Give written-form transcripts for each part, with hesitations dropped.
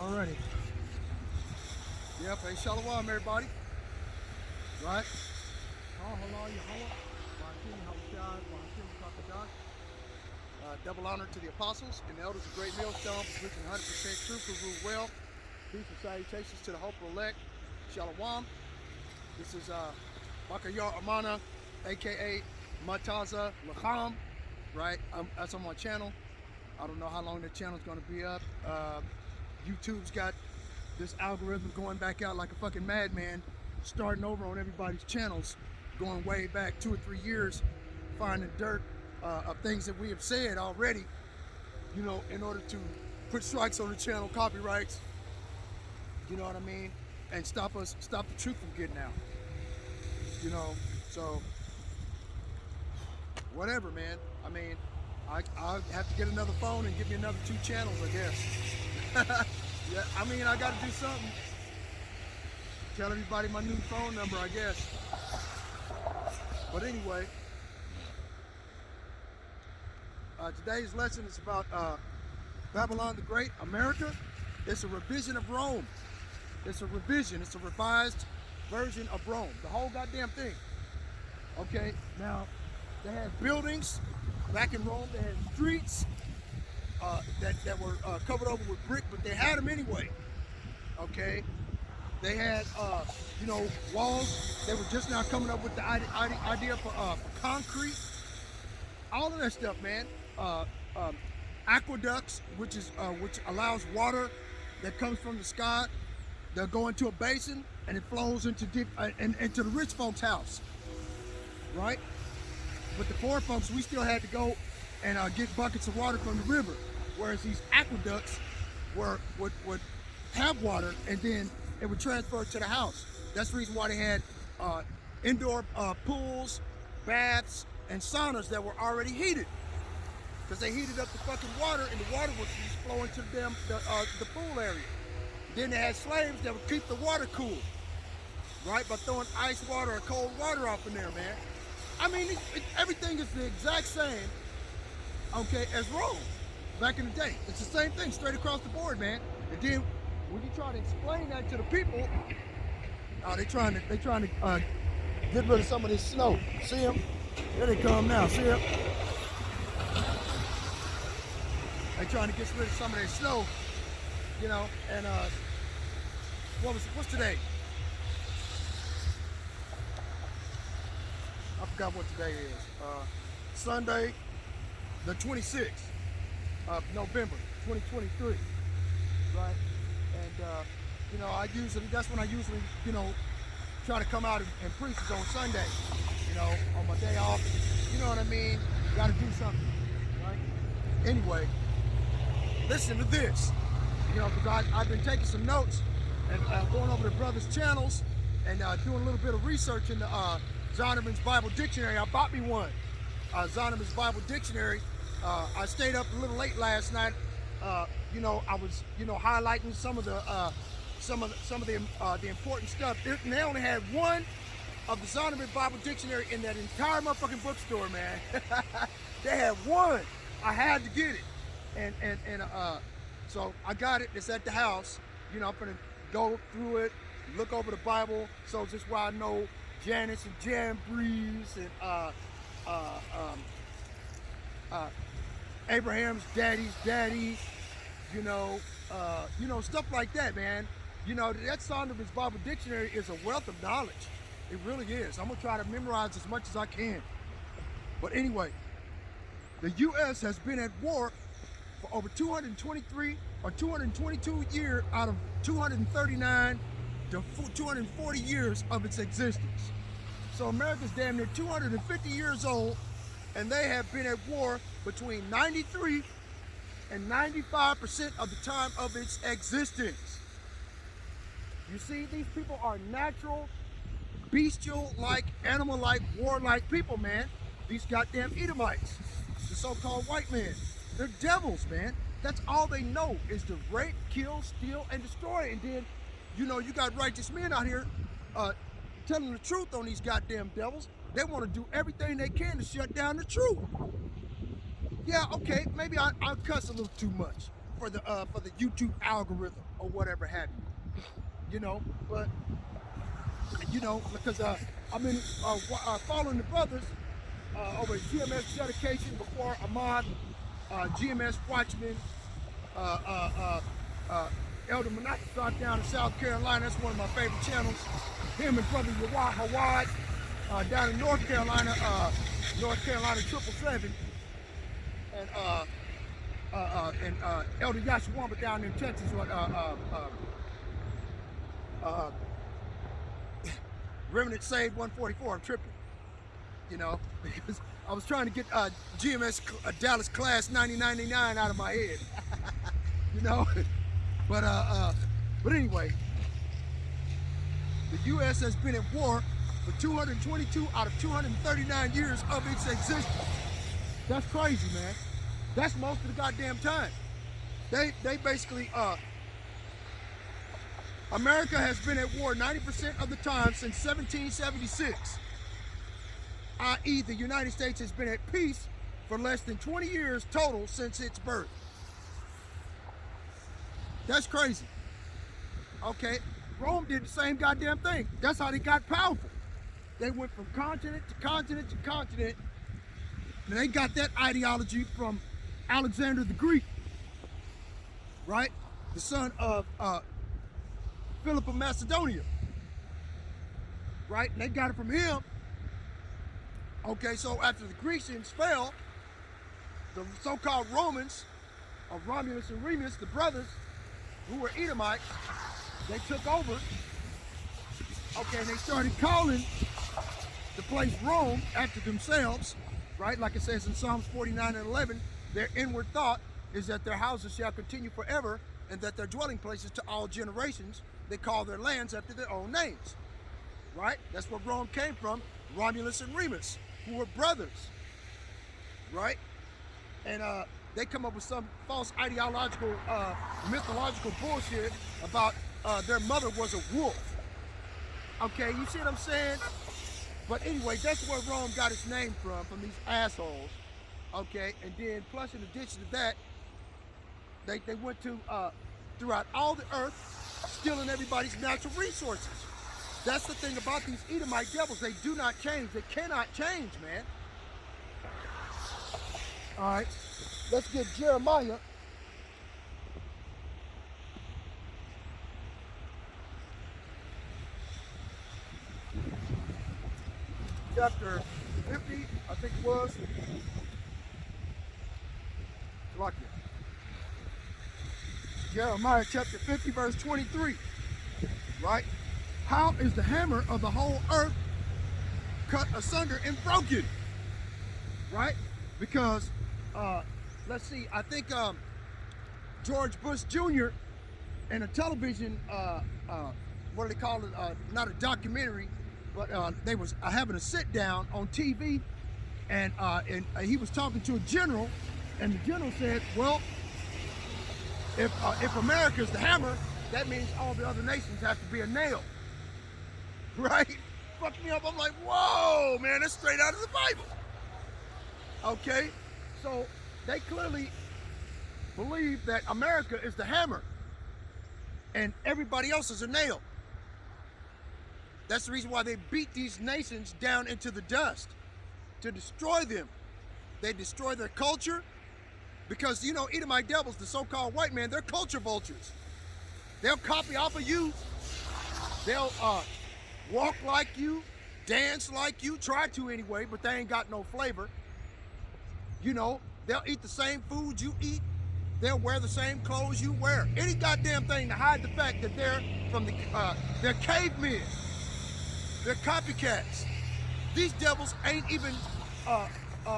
Alrighty. Yep, hey, shalom, everybody. Right? Double honor to the apostles and the elders of Great Millstone, preaching 100% truth who rule well. Peace and salutations to the hopeful elect. Shalom. This is Bakayar Amana, aka Mataza Laham. Right? That's on my channel. I don't know how long the channel's gonna be up. YouTube's got this algorithm going back out like a fucking madman, starting over on everybody's channels, going way back 2 or 3 years, finding dirt of things that we have said already, you know, in order to put strikes on the channel, copyrights, you know what I mean, and stop the truth from getting out, you know. So whatever, man. I mean, I'll have to get another phone and give me another 2 channels, I guess. Yeah, I mean, I gotta do something. Tell everybody my new phone number, I guess. But anyway, today's lesson is about Babylon the Great, America. It's a revision of Rome. It's a revision, it's a revised version of Rome. The whole goddamn thing. Okay, now, they had buildings back in Rome, they had streets that were covered over with brick, but they had them anyway. Okay, they had you know, walls. They were just now coming up with the idea for concrete. All of that stuff, man. Aqueducts, which allows water that comes from the sky to go into a basin and it flows into into the rich folks' house, right? But the poor folks, we still had to go and get buckets of water from the river, whereas these aqueducts would have water and then it would transfer to the house. That's the reason why they had indoor pools, baths, and saunas that were already heated, because they heated up the fucking water and the water would just flow into the pool area. Then they had slaves that would keep the water cool, right, by throwing ice water or cold water off in there, man. I mean, everything is the exact same, okay, as Rome back in the day. It's the same thing straight across the board, man. And then when you try to explain that to the people, they trying to get rid of some of this snow. See them? Here they come now. See them? They trying to get rid of some of their snow, you know. And what's today? I forgot what today is. Sunday, the 26th of November, 2023, right? And you know, that's when I usually, you know, try to come out and preach is on Sunday, you know, on my day off. You know what I mean? Got to do something, right? Anyway, listen to this, you know, because I've been taking some notes and going over the brothers' channels and doing a little bit of research in the Zonderman's Bible Dictionary. I bought me one, Zonderman's Bible Dictionary. I stayed up a little late last night. You know, I was, you know, highlighting some of the important stuff. They only had one of the Zonderman Bible Dictionary in that entire motherfucking bookstore, man. They had one. I had to get it, and so I got it. It's at the house. You know, I'm gonna go through it, look over the Bible. So just why I know Janice and Jambreeze and Abraham's daddy's daddy, you know, stuff like that, man. You know, that Zonderman's Bible Dictionary is a wealth of knowledge. It really is. I'm gonna try to memorize as much as I can. But anyway, the U.S. has been at war for over 223 or 222 years out of 239 to 240 years of its existence. So America's damn near 250 years old, and they have been at war between 93 and 95% of the time of its existence. You see, these people are natural, bestial-like, animal-like, warlike people, man. These goddamn Edomites, the so-called white men. They're devils, man. That's all they know is to rape, kill, steal, and destroy. And then, you know, you got righteous men out here telling the truth on these goddamn devils. They want to do everything they can to shut down the truth. Yeah, okay, maybe I cuss a little too much for the YouTube algorithm or whatever have you. You know, but you know, because I've been following the brothers over GMS Dedication before Ahmad, GMS Watchman, Elder Menachie down in South Carolina. That's one of my favorite channels. Him and brother Yawad Hawad down in North Carolina 777, and Elder Yashawamba down in Texas. Remnant Saved 144. I'm tripping, you know, because I was trying to get GMS Dallas Class 9099 out of my head, you know. But anyway, the U.S. has been at war for 222 out of 239 years of its existence. That's crazy, man. That's most of the goddamn time. They basically, America has been at war 90% of the time since 1776. I.e., the United States has been at peace for less than 20 years total since its birth. That's crazy. Okay, Rome did the same goddamn thing. That's how they got powerful. They went from continent to continent to continent, and they got that ideology from Alexander the Greek, right? The son of Philip of Macedonia, right? And they got it from him. Okay, so after the Grecians fell, the so-called Romans of Romulus and Remus, the brothers who were Edomites, they took over. Okay, and they started calling the place Rome after themselves, right? Like it says in Psalms 49 and 11, their inward thought is that their houses shall continue forever, and that their dwelling places to all generations. They call their lands after their own names, right? That's where Rome came from, Romulus and Remus, who were brothers, right? And they come up with some false ideological, mythological bullshit about their mother was a wolf. Okay, you see what I'm saying? But anyway, that's where Rome got its name from these assholes. Okay, and then plus in addition to that, they went to throughout all the earth, stealing everybody's natural resources. That's the thing about these Edomite devils. They do not change. They cannot change, man. All right, let's get Jeremiah. Chapter 50, I think it was. Lucky. Jeremiah chapter 50, verse 23. Right? How is the hammer of the whole earth cut asunder and broken? Right? Because, let's see, I think George Bush Jr. in a television, what do they call it? Not a documentary, but they was having a sit down on TV, and he was talking to a general, and the general said, well, if America is the hammer, that means all the other nations have to be a nail, right? Fucked me up. I'm like, whoa, man, that's straight out of the Bible. Okay, so they clearly believe that America is the hammer, and everybody else is a nail. That's the reason why they beat these nations down into the dust, to destroy them. They destroy their culture, because, you know, Edomite devils, the so-called white man, they're culture vultures. They'll copy off of you. They'll walk like you, dance like you, try to anyway, but they ain't got no flavor. You know, they'll eat the same food you eat. They'll wear the same clothes you wear. Any goddamn thing to hide the fact that they're from they're cavemen. They're copycats. These devils ain't even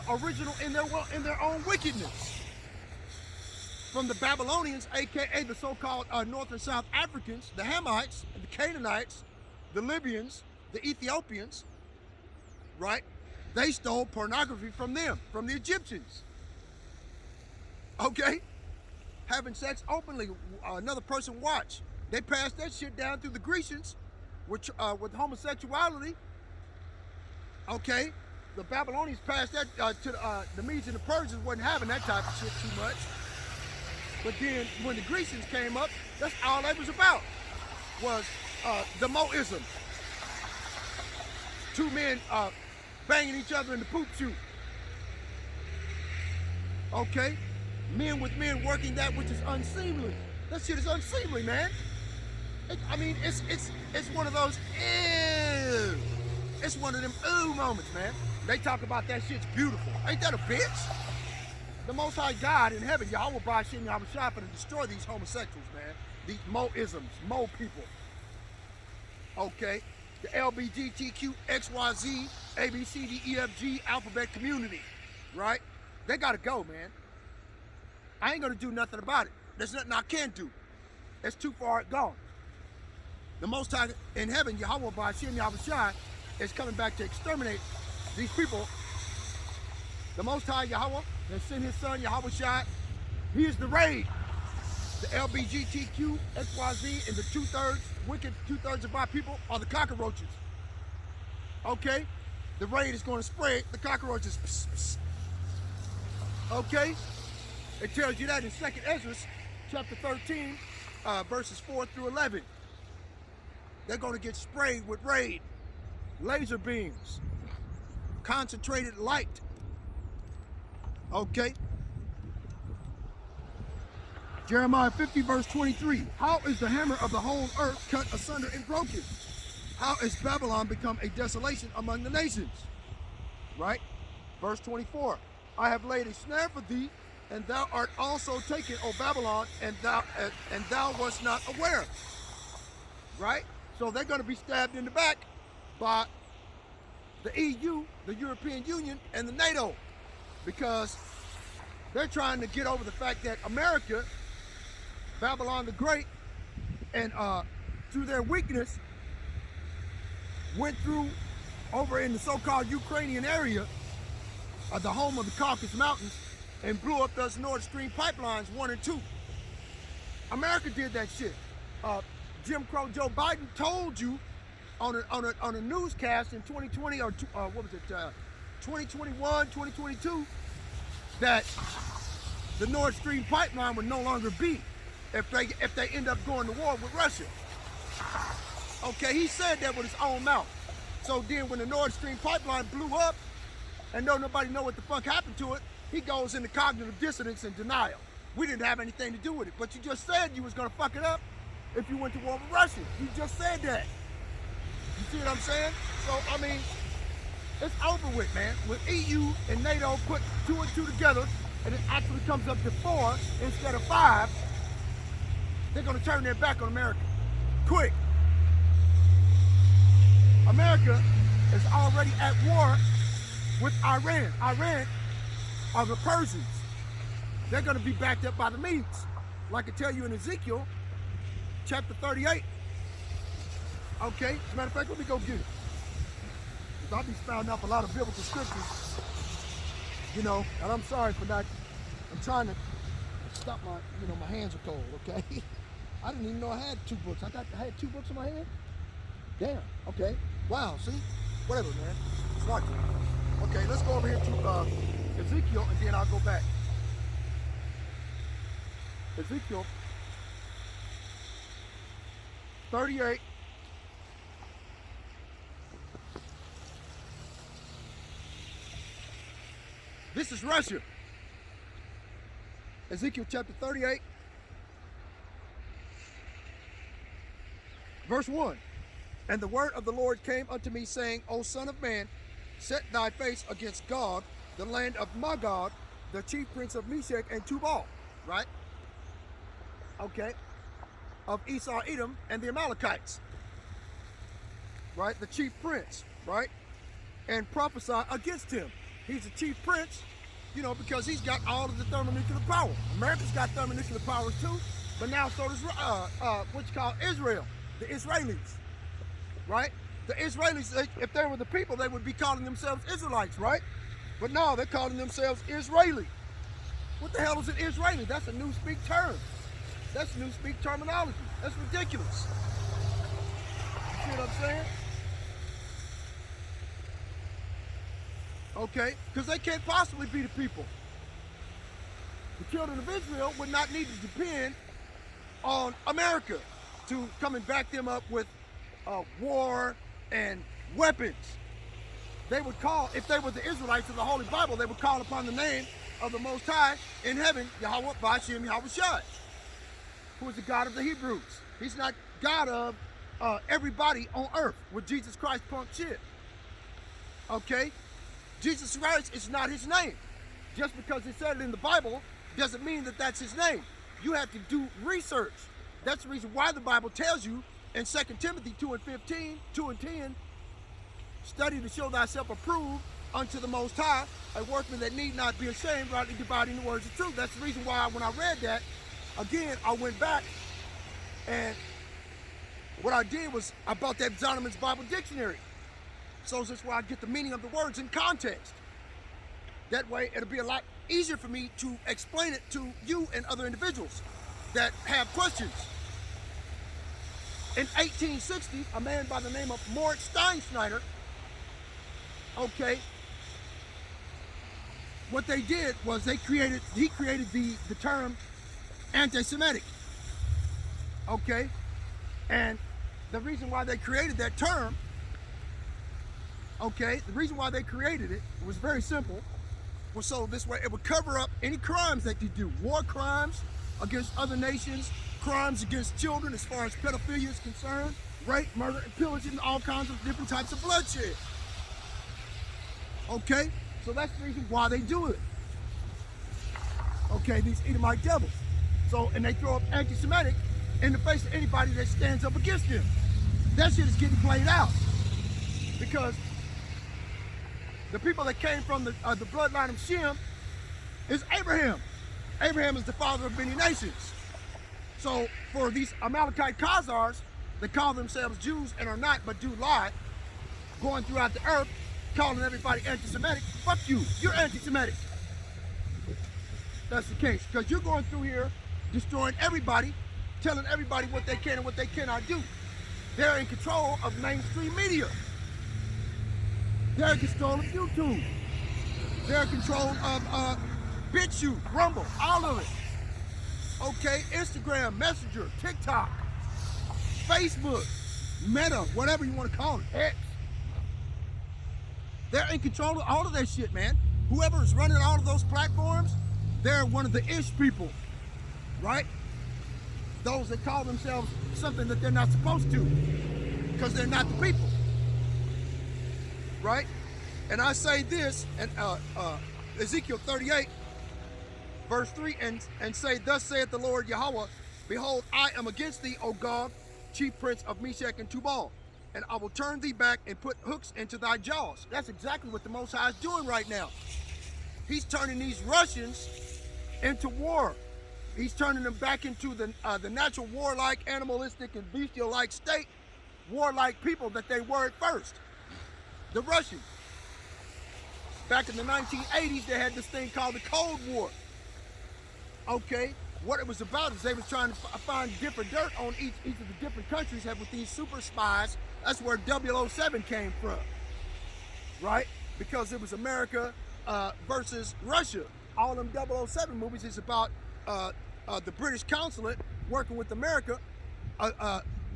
original in their own wickedness. From the Babylonians, aka the so-called North and South Africans, the Hamites, the Canaanites, the Libyans, the Ethiopians, right? They stole pornography from them, from the Egyptians. Okay? Having sex openly, another person watch. They passed that shit down through the Grecians with homosexuality. Okay? The Babylonians passed that to the Medes and the Persians wasn't having that type of shit too much. But then when the Grecians came up, that's all they was about, was the Moism. Two men banging each other in the poop chute. Okay? Men with men working that which is unseemly. That shit is unseemly, man. It's one of those ew. It's one of them ooh moments, man. They talk about that shit's beautiful. Ain't that a bitch? The Most High God in heaven, Yahweh Bashim Yahweh Shah, and destroy these homosexuals, man. These Mo-isms, Mo people. Okay? The LBGTQ, XYZ, ABCDEFG alphabet community, right? They gotta go, man. I ain't gonna do nothing about it. There's nothing I can do. It's too far gone. The Most High in heaven, Yahweh Bashim Yahweh Shah, is coming back to exterminate these people. The Most High Yahweh has sent his son Yahweh Shah. He is the raid. The LBGTQ, XYZ, and the two-thirds, wicked two-thirds of our people are the cockroaches. Okay? The raid is going to spray the cockroaches. Psst, psst. Okay? It tells you that in 2nd Ezra, chapter 13, verses 4 through 11. They're going to get sprayed with raid, laser beams, concentrated light. Okay? Jeremiah 50, verse 23. How is the hammer of the whole earth cut asunder and broken? How is Babylon become a desolation among the nations? Right? Verse 24. I have laid a snare for thee, and thou art also taken, O Babylon, and thou wast not aware. Right? So they're going to be stabbed in the back by the EU, the European Union, and the NATO, because they're trying to get over the fact that America, Babylon the Great, and through their weakness, went through over in the so-called Ukrainian area, the home of the Caucasus Mountains, and blew up those Nord Stream pipelines 1 and 2. America did that shit. Jim Crow Joe Biden told you on a newscast in 2020 or 2021, 2022, that the Nord Stream pipeline would no longer be if they end up going to war with Russia. Okay, he said that with his own mouth. So then when the Nord Stream pipeline blew up and nobody know what the fuck happened to it, he goes into cognitive dissonance and denial. We didn't have anything to do with it, but you just said you was gonna fuck it up if you went to war with Russia. You just said that. You see what I'm saying? So, I mean, it's over with, man. When EU and NATO put 2 and 2 together, and it actually comes up to 4 instead of 5, they're gonna turn their back on America. Quick. America is already at war with Iran. Iran are the Persians. They're gonna be backed up by the Medes. Like I tell you in Ezekiel, chapter 38. Okay, as a matter of fact, let me go get it. Because I'll be spouting off a lot of biblical scriptures, you know, and I'm sorry for not, I'm trying to stop my hands are cold, okay? I didn't even know I had 2 books. I had 2 books in my hand? Damn, okay. Wow, see? Whatever, man. It's lucky. Okay, let's go over here to Ezekiel, and then I'll go back. Ezekiel 38. This is Russia. Ezekiel chapter 38, verse 1. And the word of the Lord came unto me, saying, O son of man, set thy face against Gog, the land of Magog, the chief prince of Meshech and Tubal. Right? Okay. Of Esau, Edom, and the Amalekites. Right? The chief prince. Right? And prophesy against him. He's a chief prince, you know, because he's got all of the thermonuclear power. America's got thermonuclear powers too, but now so does what you call Israel, the Israelis. Right? The Israelis, if they were the people, they would be calling themselves Israelites, right? But no, they're calling themselves Israeli. What the hell is an Israeli? That's a newspeak term. That's newspeak terminology. That's ridiculous. You see what I'm saying? Okay? Because they can't possibly be the people. the children of Israel would not need to depend on America to come and back them up with war and weapons. They would call, if they were the Israelites of the Holy Bible, they would call upon the name of the Most High in heaven, Yahweh Ba'Shem Yahweh Shai, who is the God of the Hebrews. He's not God of everybody on earth with Jesus Christ punk shit. Okay? Jesus Christ is not his name. Just because it said it in the Bible doesn't mean that that's his name. You have to do research. That's the reason why the Bible tells you in 2 Timothy 2:15, 2 and 10, study to show thyself approved unto the Most High, a workman that need not be ashamed, rightly dividing the words of truth. That's the reason why when I read that, again, I went back and what I did was I bought that Zondervan's Bible Dictionary. So that's where I get the meaning of the words in context. That way, it'll be a lot easier for me to explain it to you and other individuals that have questions. In 1860, a man by the name of Moritz Steinschneider, okay, what they did was he created the term anti-Semitic, okay? And the reason why they created that term, okay, the reason why they created it was very simple. Was so this way it would cover up any crimes that you do, war crimes against other nations, crimes against children as far as pedophilia is concerned, rape, murder, and pillaging, all kinds of different types of bloodshed. Okay, so that's the reason why they do it. Okay, these Edomite devils. So, and they throw up anti-Semitic in the face of anybody that stands up against them. That shit is getting played out because the people that came from the bloodline of Shem is Abraham. Abraham is the father of many nations. So for these Amalekite Khazars that call themselves Jews and are not, but do lie, going throughout the earth, calling everybody anti-Semitic, fuck you, you're anti-Semitic. That's the case, because you're going through here destroying everybody, telling everybody what they can and what they cannot do. They're in control of mainstream media. They're in control of YouTube. They're in control of BitChute, Rumble, all of it. Okay, Instagram, Messenger, TikTok, Facebook, Meta, whatever you want to call it, X. They're in control of all of that shit, man. Whoever is running all of those platforms, they're one of the ish people, right? Those that call themselves something that they're not supposed to, because they're not the people, right? And I say this, and Ezekiel 38, verse 3, and say, thus saith the Lord Yahweh, behold, I am against thee, O Gog, chief prince of Meshach and Tubal, and I will turn thee back and put hooks into thy jaws. That's exactly what the Most High is doing right now. He's turning these Russians into war. He's turning them back into the natural warlike, animalistic, and bestial-like state, warlike people that they were at first. The Russians. Back in the 1980s, they had this thing called the Cold War. Okay, what it was about is they was trying to find different dirt on each of the different countries have with these super spies. That's where 007 came from, right? Because it was America versus Russia. All them 007 movies is about the British consulate working with America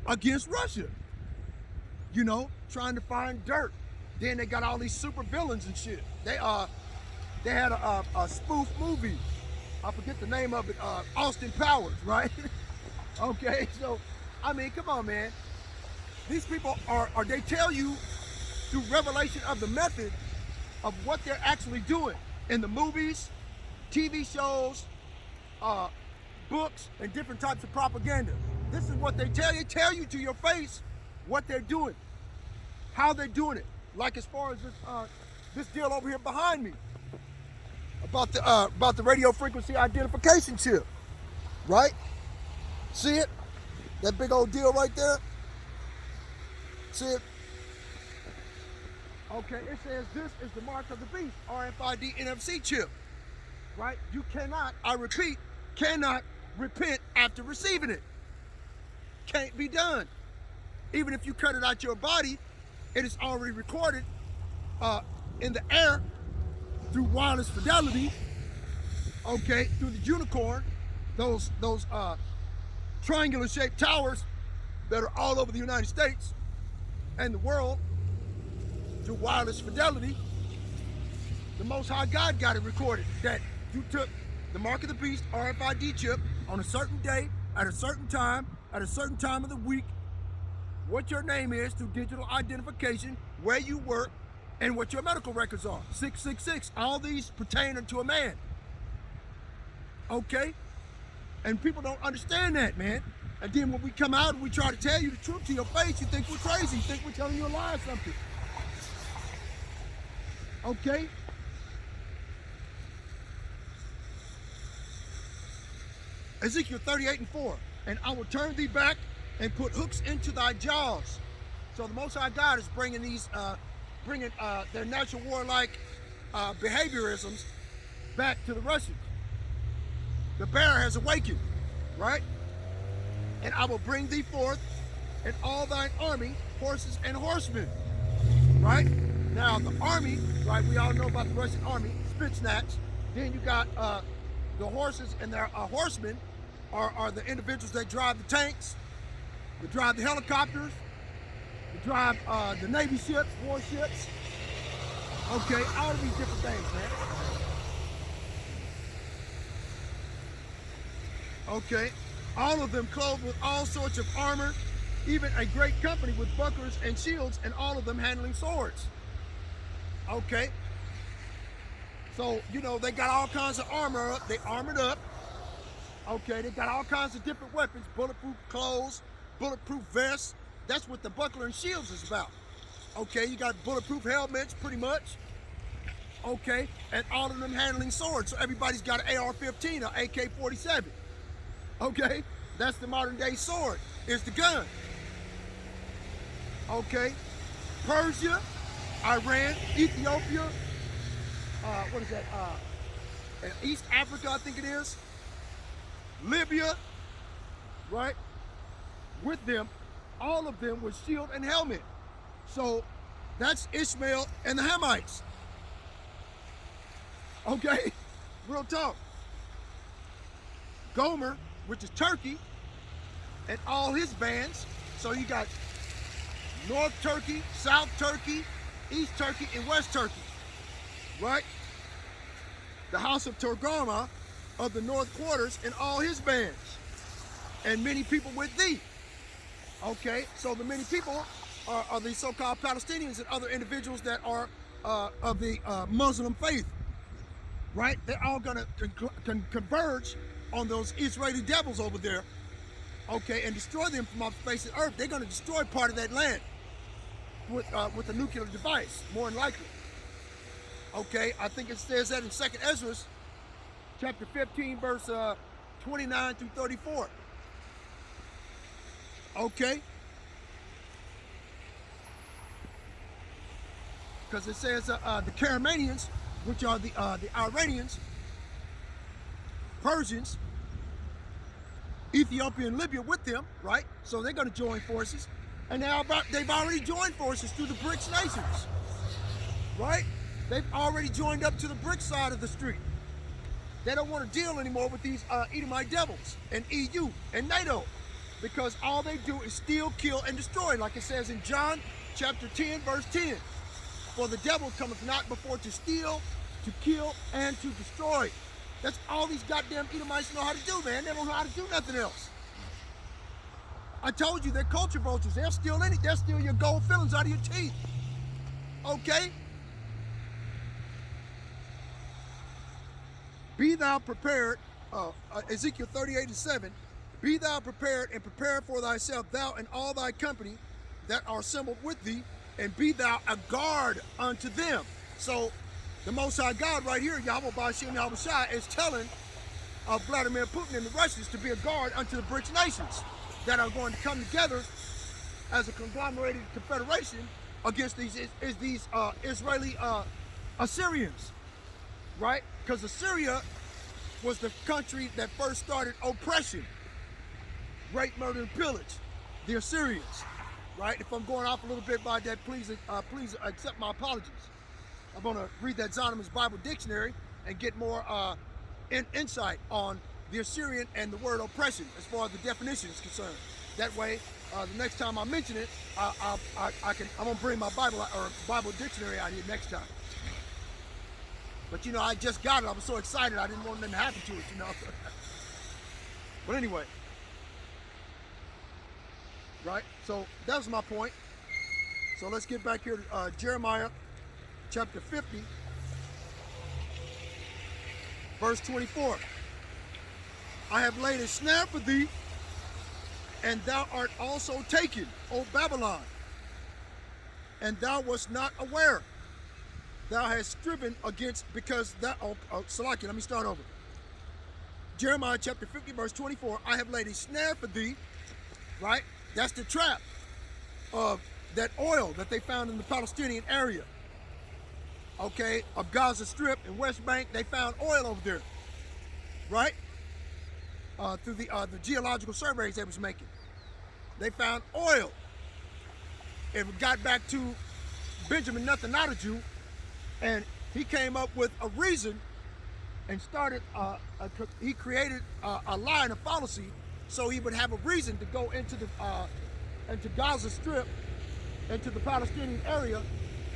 against Russia. You know, trying to find dirt. Then they got all these super villains and shit. They had a spoof movie. I forget the name of it. Austin Powers, right? Okay, so I mean, come on, man. These people are they tell you through revelation of the method of what they're actually doing in the movies, TV shows, books, and different types of propaganda. This is what they tell you to your face what they're doing, how they're doing it. Like as far as this deal over here behind me about the radio frequency identification chip, right? See it? That big old deal right there. See it? Okay, it says this is the mark of the beast, RFID NFC chip, right? You cannot, I repeat, cannot repent after receiving it. Can't be done. Even if you cut it out your body, it is already recorded in the air through wireless fidelity okay, through the unicorn, those triangular shaped towers that are all over the United States and the world through wireless fidelity. The Most High God got it recorded that you took the mark of the beast RFID chip on a certain day, at a certain time of the week, what your name is through digital identification, where you work, and what your medical records are. 666. All these pertain unto a man. Okay? And people don't understand that, man. And then when we come out and we try to tell you the truth to your face, you think we're crazy. You think we're telling you a lie or something. Okay? Ezekiel 38:4. And I will turn thee back and put hooks into thy jaws. So the Most High God is bringing these, their natural warlike behaviorisms back to the Russians. The bear has awakened, right? And I will bring thee forth and all thine army, horses and horsemen, right? Now the army, right? We all know about the Russian army, Spetsnaz. Then you got the horses and their horsemen are the individuals that drive the tanks, that drive the helicopters, that drive the Navy ships, warships. Okay, all of these different things, man. Okay, all of them clothed with all sorts of armor, even a great company with bucklers and shields, and all of them handling swords. Okay, so, you know, they got all kinds of armor up, they armored up. Okay, they got all kinds of different weapons, bulletproof clothes, bulletproof vests. That's what the buckler and shields is about. Okay, you got bulletproof helmets, pretty much. Okay, and all of them handling swords. So everybody's got an AR-15 or AK-47. Okay, that's the modern day sword, is the gun. Okay, Persia, Iran, Ethiopia, what is that? East Africa, I think it is. Libya, right? With them, all of them with shield and helmet. So that's Ishmael and the Hamites. Okay, real talk. Gomer, which is Turkey, and all his bands. So you got North Turkey, South Turkey, East Turkey, and West Turkey, right? The house of Togarmah of the North Quarters and all his bands, and many people with thee. Okay, so the many people are the so-called Palestinians and other individuals that are of the Muslim faith, right? They're all gonna converge on those Israeli devils over there, okay, and destroy them from off the face of the earth. They're gonna destroy part of that land with a nuclear device, more than likely. Okay, I think it says that in 2nd Ezra, chapter 15, verse 29 through 34. Okay? Because it says the Caramanians, which are the Iranians, Persians, Ethiopia and Libya with them, right? So they're going to join forces. And now they've already joined forces through the BRICS nations, right? They've already joined up to the BRICS side of the street. They don't want to deal anymore with these Edomite devils and EU and NATO, because all they do is steal, kill, and destroy, like it says in John chapter 10, verse 10. For the devil cometh not before to steal, to kill, and to destroy. That's all these goddamn Edomites know how to do, man. They don't know how to do nothing else. I told you, they're culture vultures. They'll steal they'll steal your gold fillings out of your teeth. Okay? Be thou prepared, Ezekiel 38:7. Be thou prepared and prepare for thyself, thou and all thy company that are assembled with thee, and be thou a guard unto them. So the Most High God right here, Yahweh Bashim Yahweh Shai, is telling Vladimir Putin and the Russians to be a guard unto the BRICS nations that are going to come together as a conglomerated confederation against these Israeli Assyrians, right? Because Assyria was the country that first started oppression, rape, murder, and pillage. The Assyrians, right? If I'm going off a little bit by that, please accept my apologies. I'm going to read that Zondervan's Bible Dictionary and get more insight on the Assyrian and the word oppression as far as the definition is concerned. That way, the next time I mention it, I'm gonna bring my Bible or Bible dictionary out here next time. But you know, I just got it. I was so excited. I didn't want nothing to happen to it, you know. But anyway, right? So that was my point. So let's get back here to Jeremiah chapter 50, verse 24. I have laid a snare for thee, and thou art also taken, O Babylon, and thou wast not aware. Thou hast striven against, because thou, Salaki, let me start over. Jeremiah chapter 50, verse 24, I have laid a snare for thee, right? That's the trap of that oil that they found in the Palestinian area. Okay, of Gaza Strip and West Bank, they found oil over there, right? Through the geological surveys they was making. They found oil. It got back to Benjamin Netanyahu, and he came up with a reason and started, he created a lie and a fallacy so he would have a reason to go into Gaza Strip, into the Palestinian area,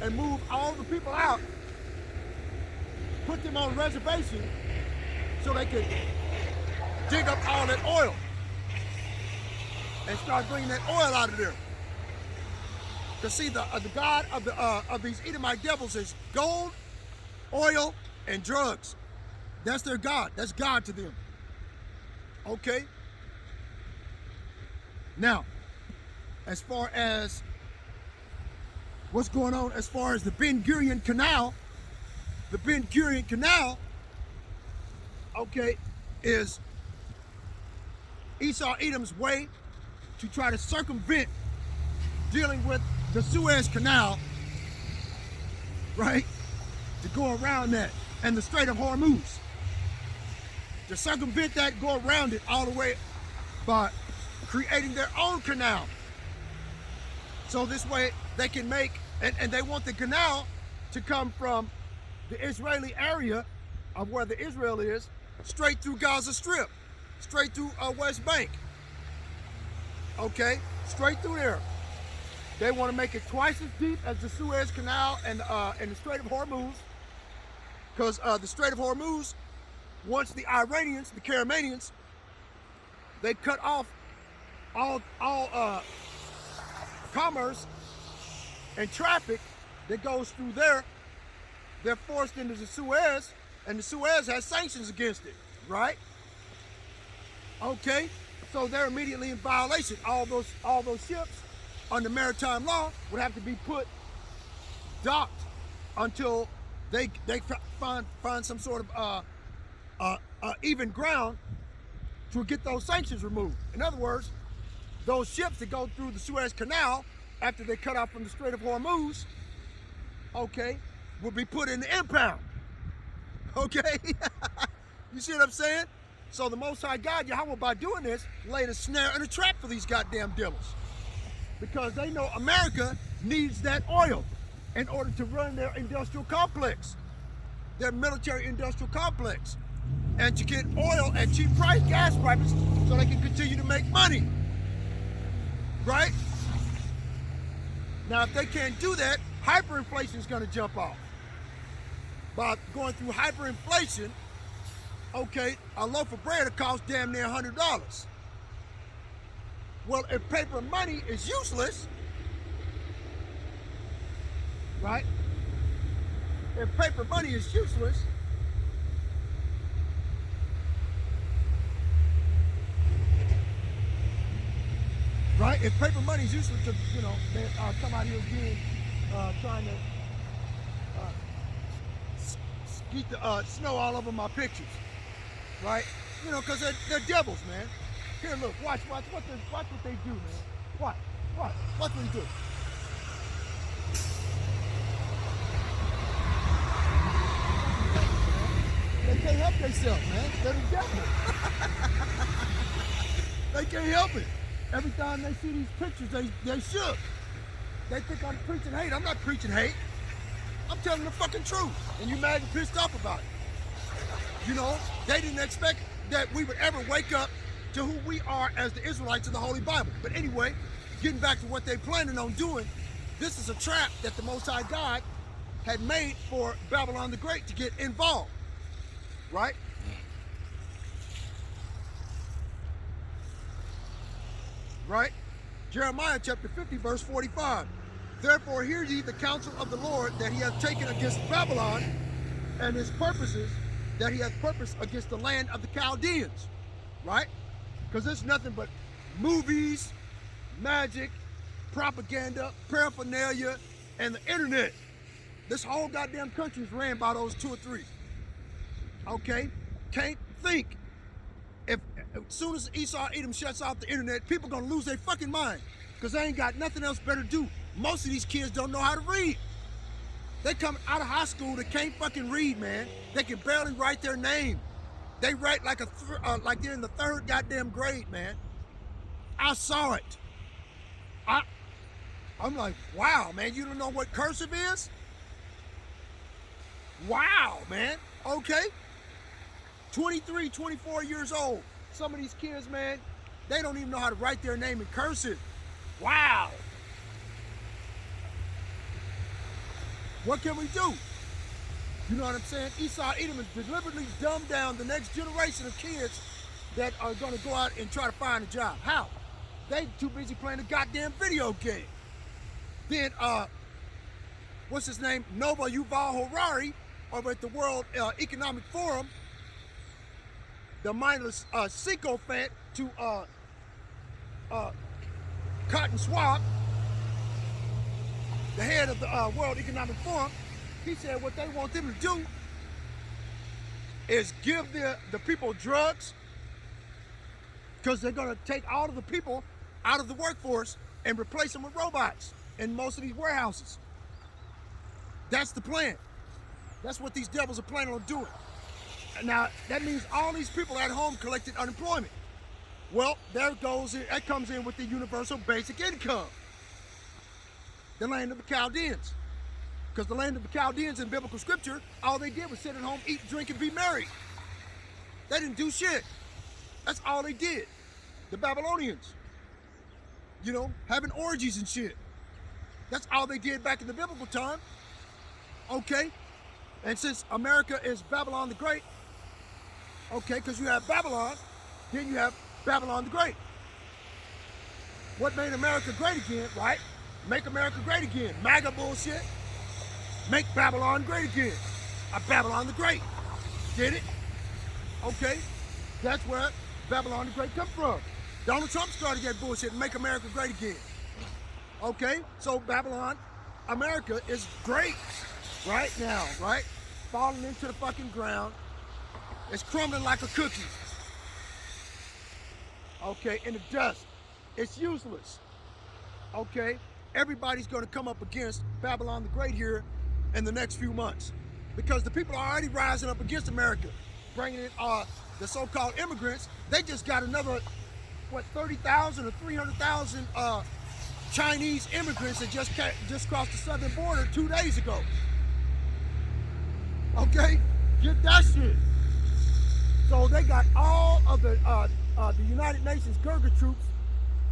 and move all the people out, put them on reservation so they could dig up all that oil and start bringing that oil out of there. To see the god of these Edomite devils is gold, oil, and drugs. That's their god. That's God to them. Okay. Now, as far as what's going on as far as the Ben Gurion Canal, okay, is Esau Edom's way to try to circumvent dealing with the Suez Canal, right? To go around that, and the Strait of Hormuz. To circumvent that, go around it all the way by creating their own canal. So this way they can make, and they want the canal to come from the Israeli area of where the Israel is, straight through Gaza Strip, straight through West Bank. Okay, straight through there. They want to make it twice as deep as the Suez Canal and the Strait of Hormuz, because the Strait of Hormuz, once the Iranians, the Caramanians, they cut off all commerce and traffic that goes through there, they're forced into the Suez, and the Suez has sanctions against it, right? Okay, so they're immediately in violation. All those ships under maritime law would have to be docked until they find some sort of even ground to get those sanctions removed. In other words, those ships that go through the Suez Canal after they cut off from the Strait of Hormuz, okay, will be put in the impound. Okay, you see what I'm saying? So the Most High God, Yahweh, by doing this, laid a snare and a trap for these goddamn devils, because they know America needs that oil in order to run their industrial complex, their military industrial complex, and to get oil at cheap price, gas prices, so they can continue to make money, right? Now, if they can't do that, hyperinflation is going to jump off. By going through hyperinflation, okay, a loaf of bread will cost damn near $100. Well, if paper money is useless, right? If paper money is useless, right? If paper money is useless, to, you know, they come out here again trying to skeet the snow all over my pictures, right? You know, because they're devils, man. Here, look, watch what they do, man. Watch what they do. They can't help themselves, man. They're the devil. They can't help it. Every time they see these pictures, they shook. They think I'm preaching hate. I'm not preaching hate. I'm telling the fucking truth. And you mad and pissed off about it. You know, they didn't expect that we would ever wake up to who we are as the Israelites of the Holy Bible. But anyway, getting back to what they're planning on doing, this is a trap that the Most High God had made for Babylon the Great to get involved, right? Right? Jeremiah chapter 50, verse 45. Therefore hear ye the counsel of the Lord that he hath taken against Babylon, and his purposes that he hath purposed against the land of the Chaldeans, right? Because it's nothing but movies, magic, propaganda, paraphernalia, and the internet. This whole goddamn country is ran by those two or three. Okay? Can't think. If as soon as Esau Edom shuts off the internet, people gonna lose their fucking mind because they ain't got nothing else better to do. Most of these kids don't know how to read. They come out of high school, they can't fucking read, man. They can barely write their name. They write like like they're in the third goddamn grade, man. I saw it. I'm like, wow, man, you don't know what cursive is? Wow, man. Okay. 23, 24 years old. Some of these kids, man, they don't even know how to write their name in cursive. Wow. What can we do? You know what I'm saying? Esau Edom has deliberately dumbed down the next generation of kids that are going to go out and try to find a job. How? They too busy playing a goddamn video game. Then, what's his name? Nova Yuval Harari over at the World Economic Forum, the mindless sycophant to Cotton Swab, the head of the World Economic Forum, he said what they want them to do is give the people drugs, because they're going to take all of the people out of the workforce and replace them with robots in most of these warehouses. That's the plan. That's what these devils are planning on doing. Now, that means all these people at home collected unemployment. Well, that comes in with the universal basic income. The land of the Chaldeans. Because the land of the Chaldeans in biblical scripture, all they did was sit at home, eat, drink, and be merry. They didn't do shit. That's all they did. The Babylonians, you know, having orgies and shit. That's all they did back in the biblical time. Okay? And since America is Babylon the Great, okay, because you have Babylon, then you have Babylon the Great. What made America great again, right? Make America great again. MAGA bullshit. Make Babylon great again. Babylon the Great. Get it? Okay? That's where Babylon the Great come from. Donald Trump started that bullshit and make America great again. Okay? So Babylon, America is great right now, right? Falling into the fucking ground. It's crumbling like a cookie. Okay, in the dust. It's useless. Okay? Everybody's going to come up against Babylon the Great here in the next few months, because the people are already rising up against America, bringing in the so-called immigrants. They just got another, 30,000 or 300,000 Chinese immigrants that just crossed the southern border 2 days ago. Okay, get that shit. So they got all of the United Nations Gurkha troops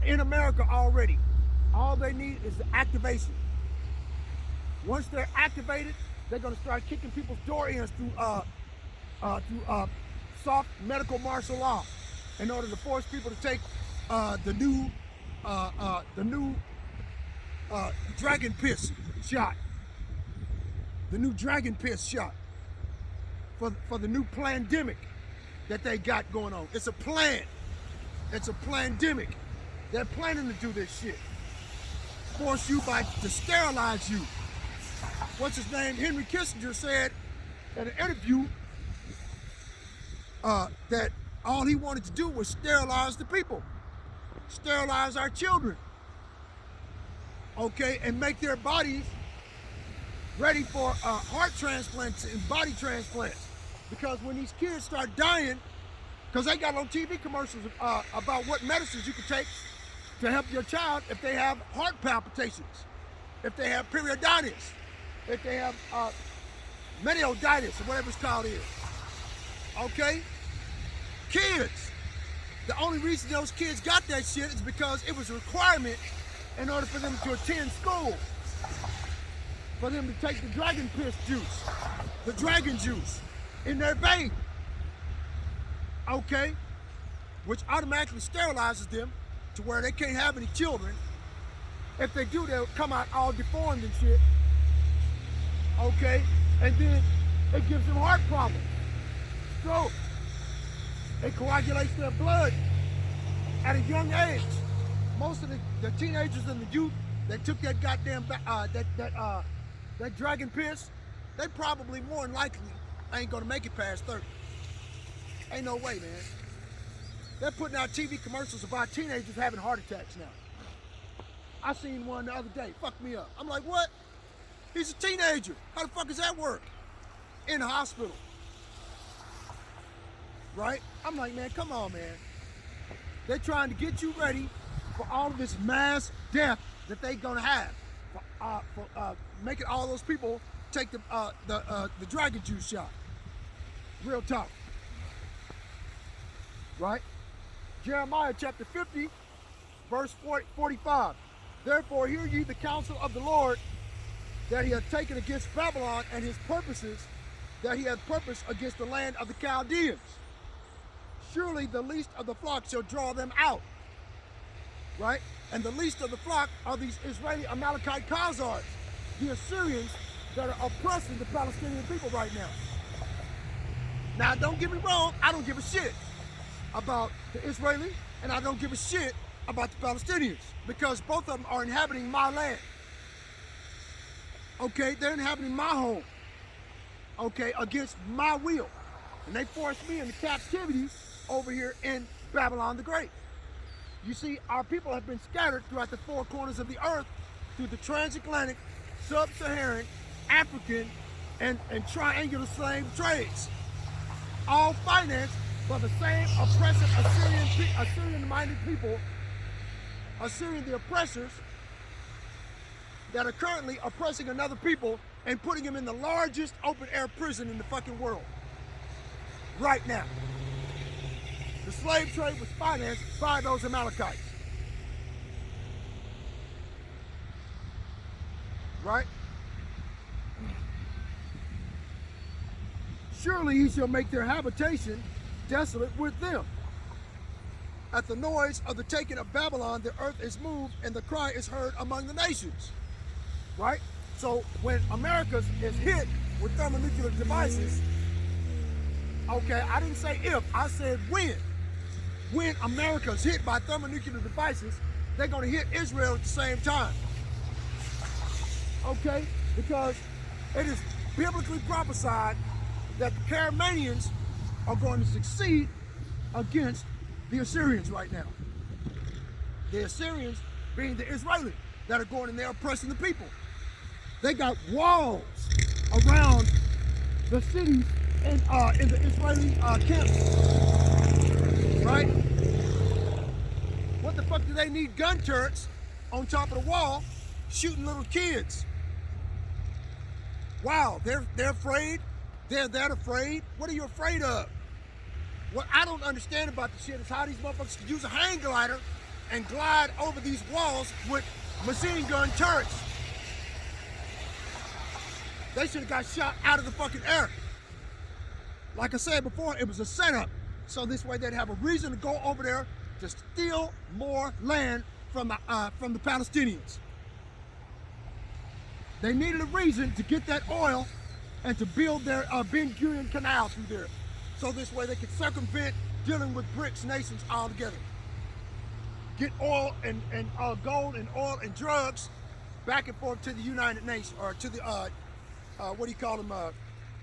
in America already. All they need is the activation. Once they're activated, they're going to start kicking people's door ins through soft medical martial law in order to force people to take the new dragon piss shot. The new dragon piss shot for the new pandemic that they got going on. It's a plan. It's a pandemic. They're planning to do this shit. Force you to sterilize you. What's his name? Henry Kissinger said in an interview that all he wanted to do was sterilize the people, sterilize our children, okay, and make their bodies ready for heart transplants and body transplants. Because when these kids start dying, because they got on TV commercials about what medicines you can take to help your child if they have heart palpitations, if they have perioditis, if they have myocarditis, or whatever it's called is. Okay? Kids. The only reason those kids got that shit is because it was a requirement in order for them to attend school. For them to take the dragon piss juice, the dragon juice, in their vein. Okay? Which automatically sterilizes them to where they can't have any children. If they do, they'll come out all deformed and shit. Okay? And then it gives them heart problems, stroke. It coagulates their blood at a young age. Most of the teenagers and the youth that took that goddamn that dragon piss, they probably more than likely ain't gonna make it past 30. Ain't no way, man. They're putting out TV commercials about teenagers having heart attacks now. I seen one the other day, fucked me up. I'm like, what? He's a teenager. How the fuck does that work? In the hospital. Right? I'm like, man, come on, man. They're trying to get you ready for all of this mass death that they're gonna have. For making all those people take the dragon juice shot. Real talk. Right? Jeremiah chapter 50, verse 45. Therefore hear ye the counsel of the Lord that he hath taken against Babylon, and his purposes that he hath purposed against the land of the Chaldeans. Surely the least of the flock shall draw them out. Right? And the least of the flock are these Israeli Amalekite Khazars, the Assyrians that are oppressing the Palestinian people right now. Now, don't get me wrong, I don't give a shit about the Israeli, and I don't give a shit about the Palestinians, because both of them are inhabiting my land. Okay, they're inhabiting my home. Okay, against my will. And they forced me into captivity over here in Babylon the Great. You see, our people have been scattered throughout the four corners of the earth through the transatlantic, sub-Saharan, African, and triangular slave trades. All financed by the same oppressive Assyrian-minded people, Assyrian the oppressors, that are currently oppressing another people and putting them in the largest open-air prison in the fucking world. Right now. The slave trade was financed by those Amalekites. Right? Surely he shall make their habitation desolate with them. At the noise of the taking of Babylon, the earth is moved and the cry is heard among the nations. Right? So when America is hit with thermonuclear devices, okay, I didn't say if, I said when. When America's hit by thermonuclear devices, they're going to hit Israel at the same time. Okay? Because it is biblically prophesied that the Caramanians are going to succeed against the Assyrians right now. The Assyrians being the Israelis that are going in there oppressing the people. They got walls around the cities in the Israeli camps. Right? What the fuck do they need gun turrets on top of the wall shooting little kids? Wow, they're afraid? They're that afraid? What are you afraid of? What I don't understand about the shit is how these motherfuckers can use a hang glider and glide over these walls with machine gun turrets. They should have got shot out of the fucking air. Like I said before, it was a setup. So this way they'd have a reason to go over there to steal more land from the Palestinians. They needed a reason to get that oil and to build their Ben Gurion Canal through there. So this way they could circumvent dealing with BRICS nations altogether. Get oil and gold and oil and drugs back and forth to the United Nations, or to the, what do you call them,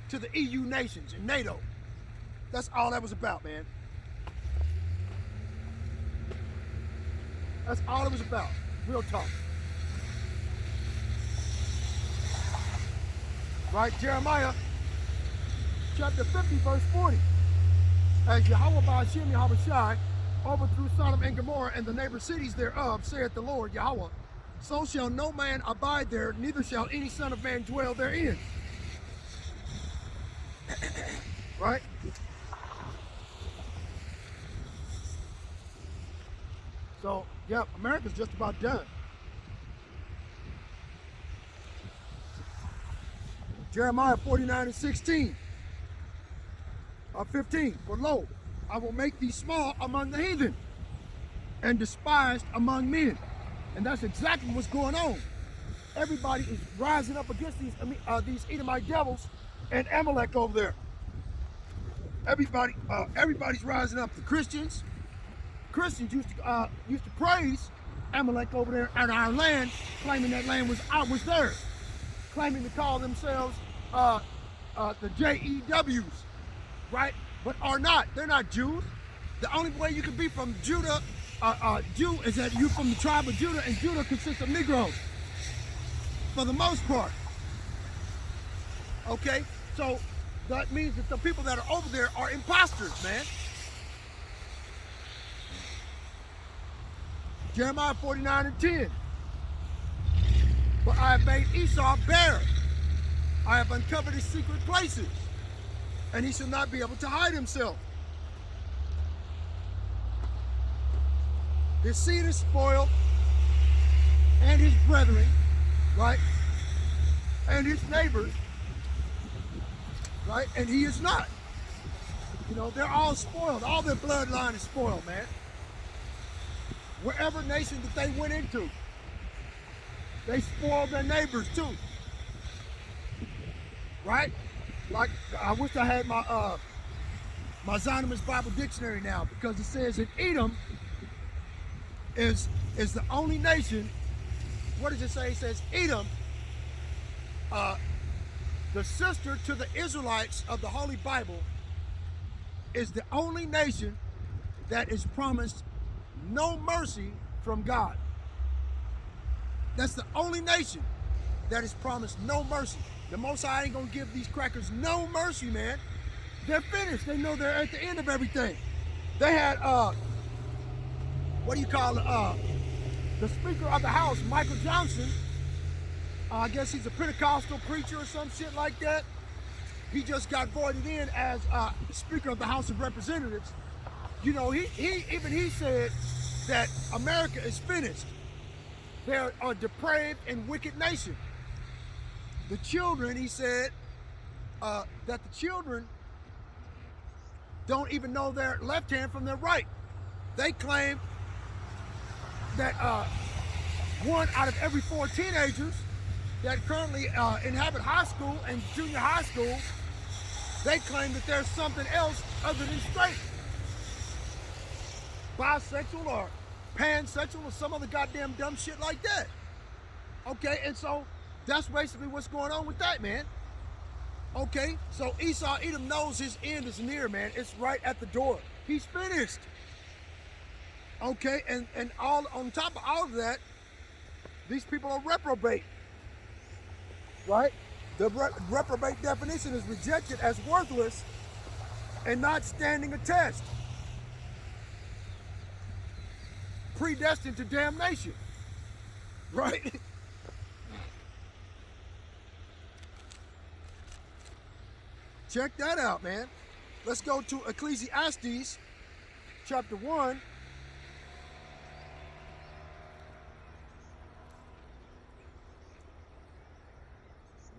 to the EU nations and NATO. That's all that was about, man. That's all it was about. Real talk. Right? Jeremiah chapter 50, verse 40. As Yahweh Ba'ashem Yahweh Shai overthrew Sodom and Gomorrah and the neighbor cities thereof, saith the Lord Yahweh, so shall no man abide there, neither shall any son of man dwell therein. Right? So, yeah, America's just about done. Jeremiah 49:16, 15. For lo, I will make thee small among the heathen and despised among men. And that's exactly what's going on. Everybody is rising up against these Edomite devils and Amalek over there. Everybody's rising up. The Christians used to praise Amalek over there in our land, claiming that land was theirs, claiming to call themselves the JEWs, right? But are not. They're not Jews. The only way you can be from Judah, Jew, is that you're from the tribe of Judah, and Judah consists of Negroes, for the most part. Okay? So that means that the people that are over there are imposters, man. Jeremiah 49:10. But I have made Esau bare. I have uncovered his secret places, and he shall not be able to hide himself. His seed is spoiled, and his brethren, right? And his neighbors, right? And he is not. You know, they're all spoiled. All their bloodline is spoiled, man. Wherever nation that they went into, they spoiled their neighbors too. Right? Like, I wish I had my my Zondervan's Bible Dictionary now, because it says that Edom is the only nation. What does it say? It says Edom, the sister to the Israelites of the Holy Bible, is the only nation that is promised no mercy from God. That's the only nation that is promised no mercy. The Most High ain't gonna give these crackers no mercy, man. They're finished. They know they're at the end of everything. They had what do you call it? The Speaker of the House, Michael Johnson. I guess he's a Pentecostal preacher or some shit like that. He just got voted in as Speaker of the House of Representatives. You know, he said that America is finished. They're a depraved and wicked nation. The children, he said, that the children don't even know their left hand from their right. They claim that 1 out of every 4 teenagers that currently inhabit high school and junior high school, they claim that there's something else other than straight. Bisexual or pansexual or some other goddamn dumb shit like that. Okay, and so that's basically what's going on with that, man. Okay, so Esau, Edom knows his end is near, man. It's right at the door. He's finished. Okay, and all on top of all of that, these people are reprobate. Right? The reprobate definition is rejected as worthless and not standing a test. Predestined to damnation. Right? Check that out, man. Let's go to Ecclesiastes chapter 1.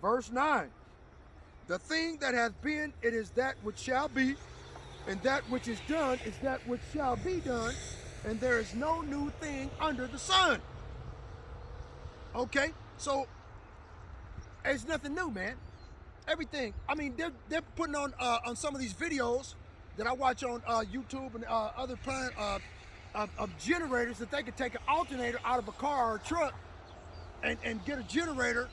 Verse 9. The thing that hath been, it is that which shall be, and that which is done is that which shall be done, and there is no new thing under the sun. Okay, so it's nothing new, man. Everything. I mean, they're putting on some of these videos that I watch on YouTube and other of generators, that they could take an alternator out of a car or a truck and get a generator,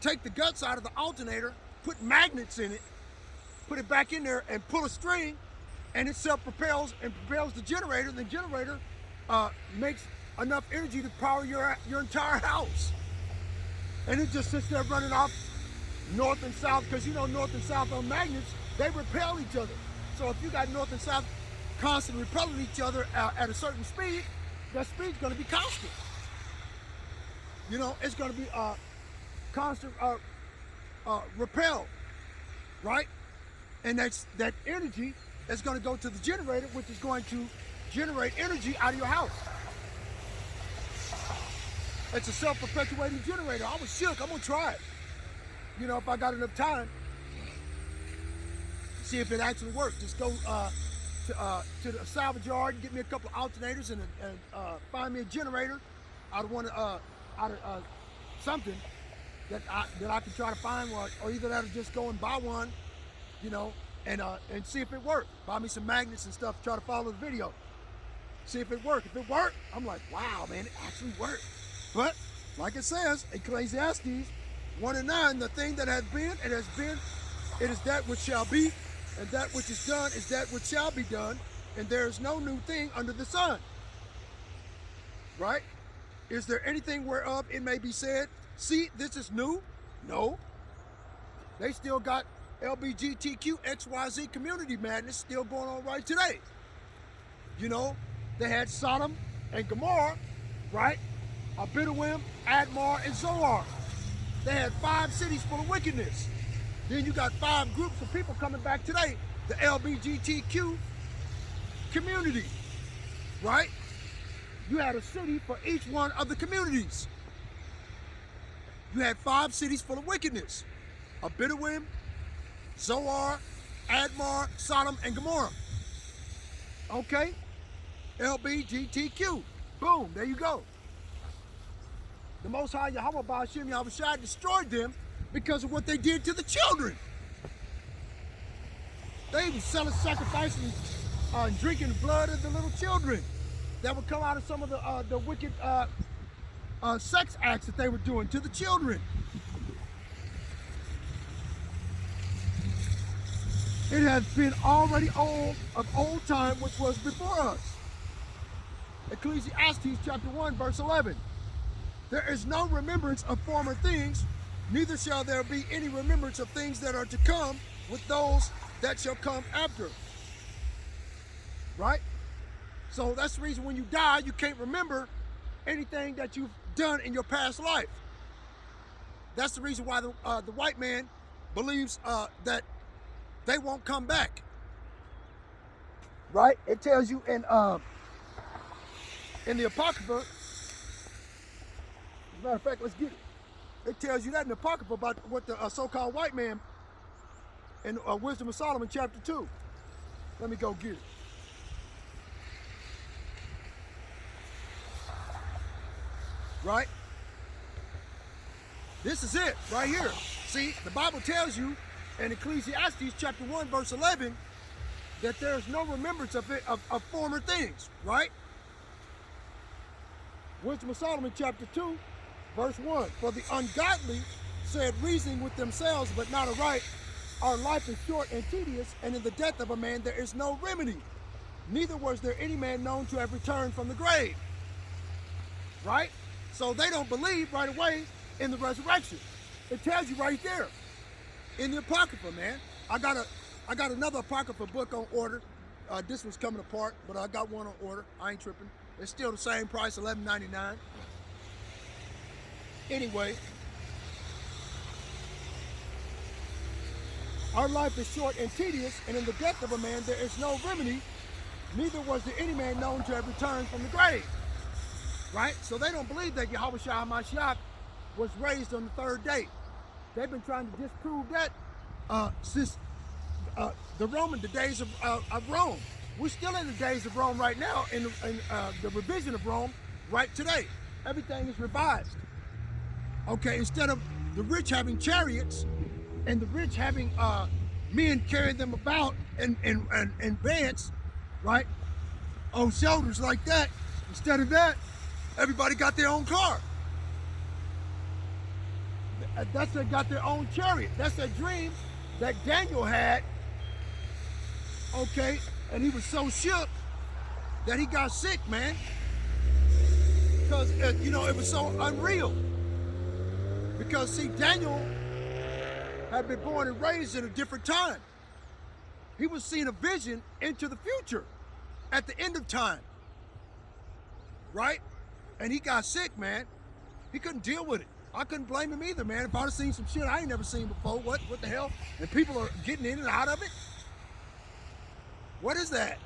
take the guts out of the alternator, put magnets in it, put it back in there, and pull a string, and it self-propels and propels the generator, and the generator makes enough energy to power your entire house. And it just sits there running off north and south, because you know north and south on magnets, they repel each other. So if you got north and south constantly repelling each other at a certain speed, that speed's going to be constant. You know, it's going to be constant repel, right? And that energy is going to go to the generator, which is going to generate energy out of your house. It's a self-perpetuating generator. I was shook. I'm gonna try it. You know, if I got enough time, see if it actually works. Just go to the salvage yard and get me a couple of alternators and find me a generator out of something that I can try to find, or either that'll just go and buy one, you know, and see if it works. Buy me some magnets and stuff. Try to follow the video. See if it works. If it worked, I'm like, wow, man, it actually worked. But like it says, Ecclesiastes 1:9, the thing that has been, it has been, it is that which shall be, and that which is done is that which shall be done, and there is no new thing under the sun. Right? Is there anything whereof it may be said, see, this is new? No. They still got LBGTQ XYZ community madness still going on right today. You know, they had Sodom and Gomorrah, right? Pt.1, Admar, and Zoar. They had 5 cities full of wickedness. Then you got 5 groups of people coming back today, the LBGTQ community, right? You had a city for each one of the communities. You had 5 cities full of wickedness. Pt.1, Zoar, Admar, Sodom, and Gomorrah. Okay? LBGTQ. Boom, there you go. The Most High Yahweh Ba'ashem Yahushua destroyed them because of what they did to the children. They even selling, sacrificing, and drinking the blood of the little children that would come out of some of the wicked sex acts that they were doing to the children. It has been already of old time, which was before us. Ecclesiastes chapter 1, verse 11. There is no remembrance of former things, neither shall there be any remembrance of things that are to come with those that shall come after. Right? So that's the reason when you die, you can't remember anything that you've done in your past life. That's the reason why the white man believes that they won't come back. Right? It tells you in the Apocrypha. As a matter of fact, let's get it. It tells you that in the Apocrypha about what the so-called white man in Wisdom of Solomon chapter 2. Let me go get it. Right? This is it right here. See, the Bible tells you in Ecclesiastes chapter 1 verse 11 that there is no remembrance of former things, right? Wisdom of Solomon chapter 2 verse 1. For the ungodly said, reasoning with themselves but not aright, our life is short and tedious, and in the death of a man there is no remedy. Neither was there any man known to have returned from the grave. Right? So they don't believe right away in the resurrection. It tells you right there in the Apocrypha, man. I got another Apocrypha book on order. This one's coming apart, but I got one on order. I ain't tripping. It's still the same price, $11.99. Anyway, our life is short and tedious, and in the death of a man there is no remedy, neither was there any man known to have returned from the grave. Right? So they don't believe that Yahweh Shah HaMashiach was raised on the 3rd day. They've been trying to disprove that since the days of Rome. We're still in the days of Rome right now, in the revision of Rome right today. Everything is revised. Okay, instead of the rich having chariots and the rich having men carrying them about in beds, right, on shoulders like that, instead of that, everybody got their own car. That's they got their own chariot. That's a dream that Daniel had, okay, and he was so shook that he got sick, man, because, you know, it was so unreal. Because, see, Daniel had been born and raised in a different time. He was seeing a vision into the future at the end of time, right? And he got sick, man. He couldn't deal with it. I couldn't blame him either, man. If I'd have seen some shit I ain't never seen before, what the hell? And people are getting in and out of it? What is that?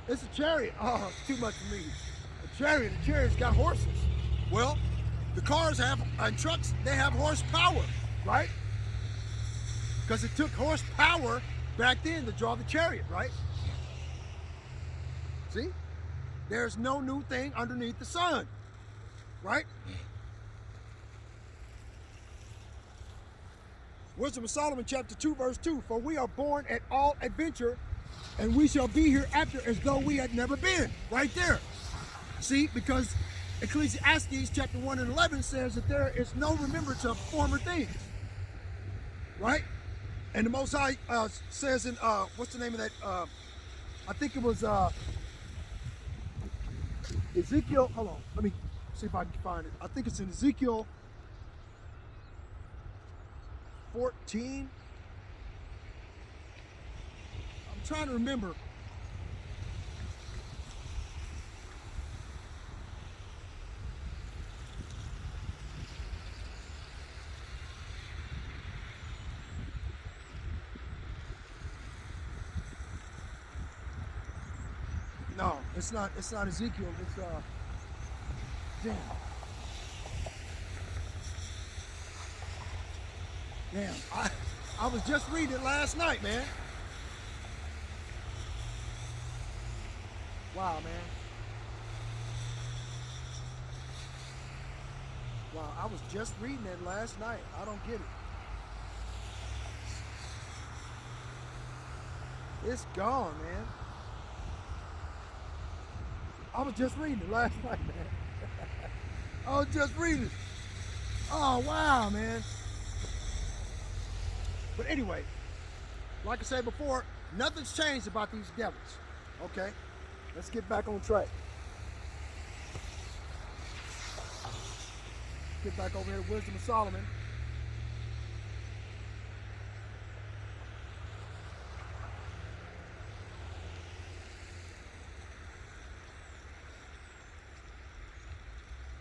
It's a chariot. Oh, it's too much for me. A chariot. A chariot's got horses. Well, the cars have, and trucks, they have horsepower, right? Because it took horsepower back then to draw the chariot, right? See? There's no new thing underneath the sun, right? Wisdom of Solomon, chapter 2, verse 2. For we are born at all adventure, and we shall be hereafter as though we had never been. Right there. See, because Ecclesiastes chapter 1 and 11 says that there is no remembrance of former things. Right? And the Most High says in, what's the name of that? I think it was Ezekiel. Hold on. Let me see if I can find it. I think it's in Ezekiel 14. I'm trying to remember. No, it's not Ezekiel. It's damn. Damn, I was just reading it last night, man. Wow, man. Wow, I was just reading it last night. I don't get it. It's gone, man. I was just reading it last night, man. I was just reading it. Oh, wow, man. But anyway, like I said before, nothing's changed about these devils. Okay? Let's get back on track. Get back over here to Wisdom of Solomon.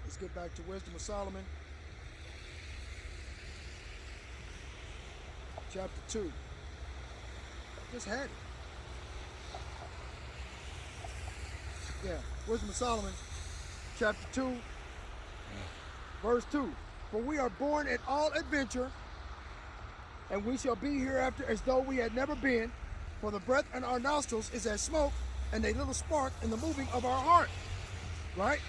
Let's get back to Wisdom of Solomon. Chapter 2. Just had it. Yeah, Wisdom of Solomon, chapter 2, verse 2. For we are born at all adventure, and we shall be hereafter as though we had never been. For the breath in our nostrils is as smoke, and a little spark in the moving of our heart. Right?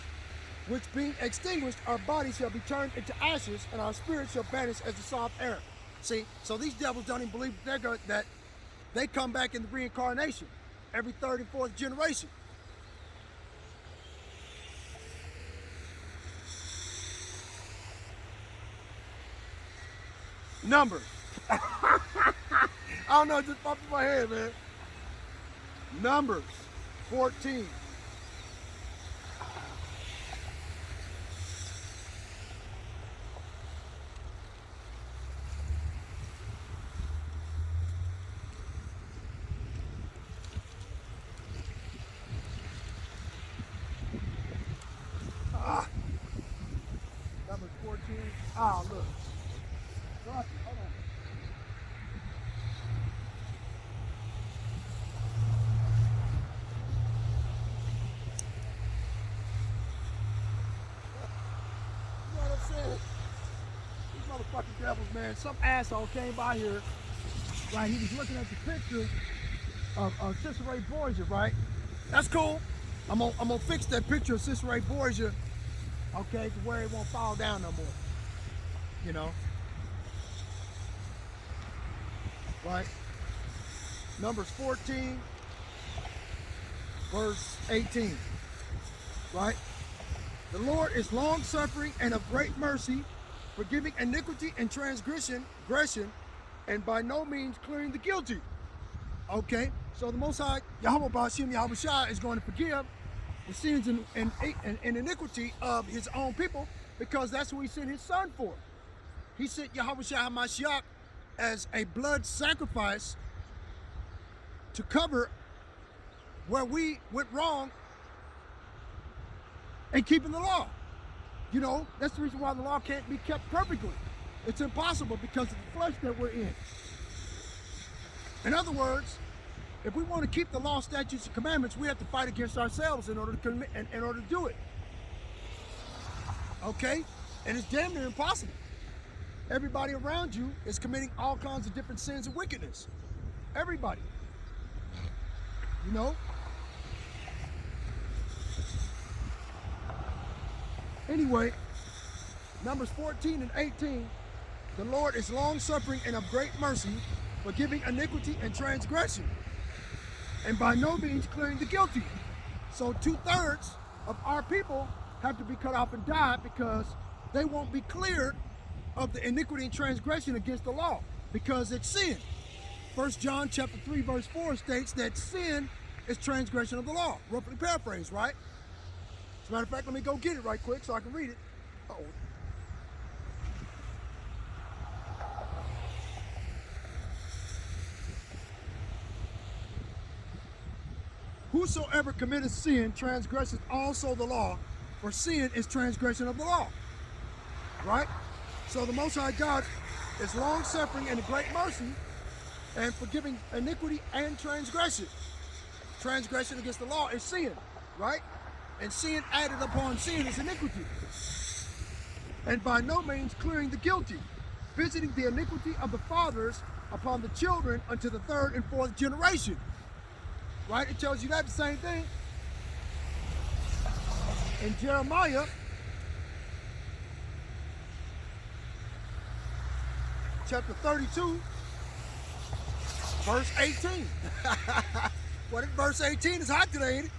Which being extinguished, our body shall be turned into ashes, and our spirit shall vanish as the soft air. See, so these devils don't even believe that they come back in the reincarnation every third and fourth generation. Numbers. I don't know, it just popped in my head, man. Numbers 14. Numbers 14. Ah, look. Hold on. You know what I'm saying? These motherfucking devils, man. Some asshole came by here, right? He was looking at the picture of Cicero Borgia, right? That's cool. I'm gonna fix that picture of Cicero Borgia, okay, to where it won't fall down no more. You know? Right? Numbers 14, verse 18. Right? The Lord is long suffering and of great mercy, forgiving iniquity and transgression, and by no means clearing the guilty. Okay? So the Most High, Yahweh Ba'ashim Yahweh Shai, is going to forgive the sins and iniquity of his own people, because that's who he sent his son for. He sent Yahweh Shai HaMashiach as a blood sacrifice to cover where we went wrong and keeping the law. You know, that's the reason why the law can't be kept perfectly. It's impossible because of the flesh that we're in. In other words, If we want to keep the law, statutes, and commandments, we have to fight against ourselves in order to do it. Okay? And it's damn near impossible. Everybody around you is committing all kinds of different sins and wickedness. Everybody. You know? Anyway, Numbers 14 and 18, the Lord is long-suffering and of great mercy, forgiving iniquity and transgression, and by no means clearing the guilty. So 2/3 of our people have to be cut off and die because they won't be cleared of the iniquity and transgression against the law because it's sin. 1 John chapter 3 verse 4 states that sin is transgression of the law. Roughly paraphrased, right? As a matter of fact, let me go get it right quick so I can read it. Uh-oh. Whosoever committeth sin transgresseth also the law, for sin is transgression of the law. Right? So the Most High God is long-suffering and of great mercy and forgiving iniquity and transgression. Transgression against the law is sin, right? And sin added upon sin is iniquity. And by no means clearing the guilty, visiting the iniquity of the fathers upon the children unto the third and fourth generation. Right? It tells you that the same thing. In Jeremiah chapter 32, verse 18. What in verse 18 is hot today, ain't it?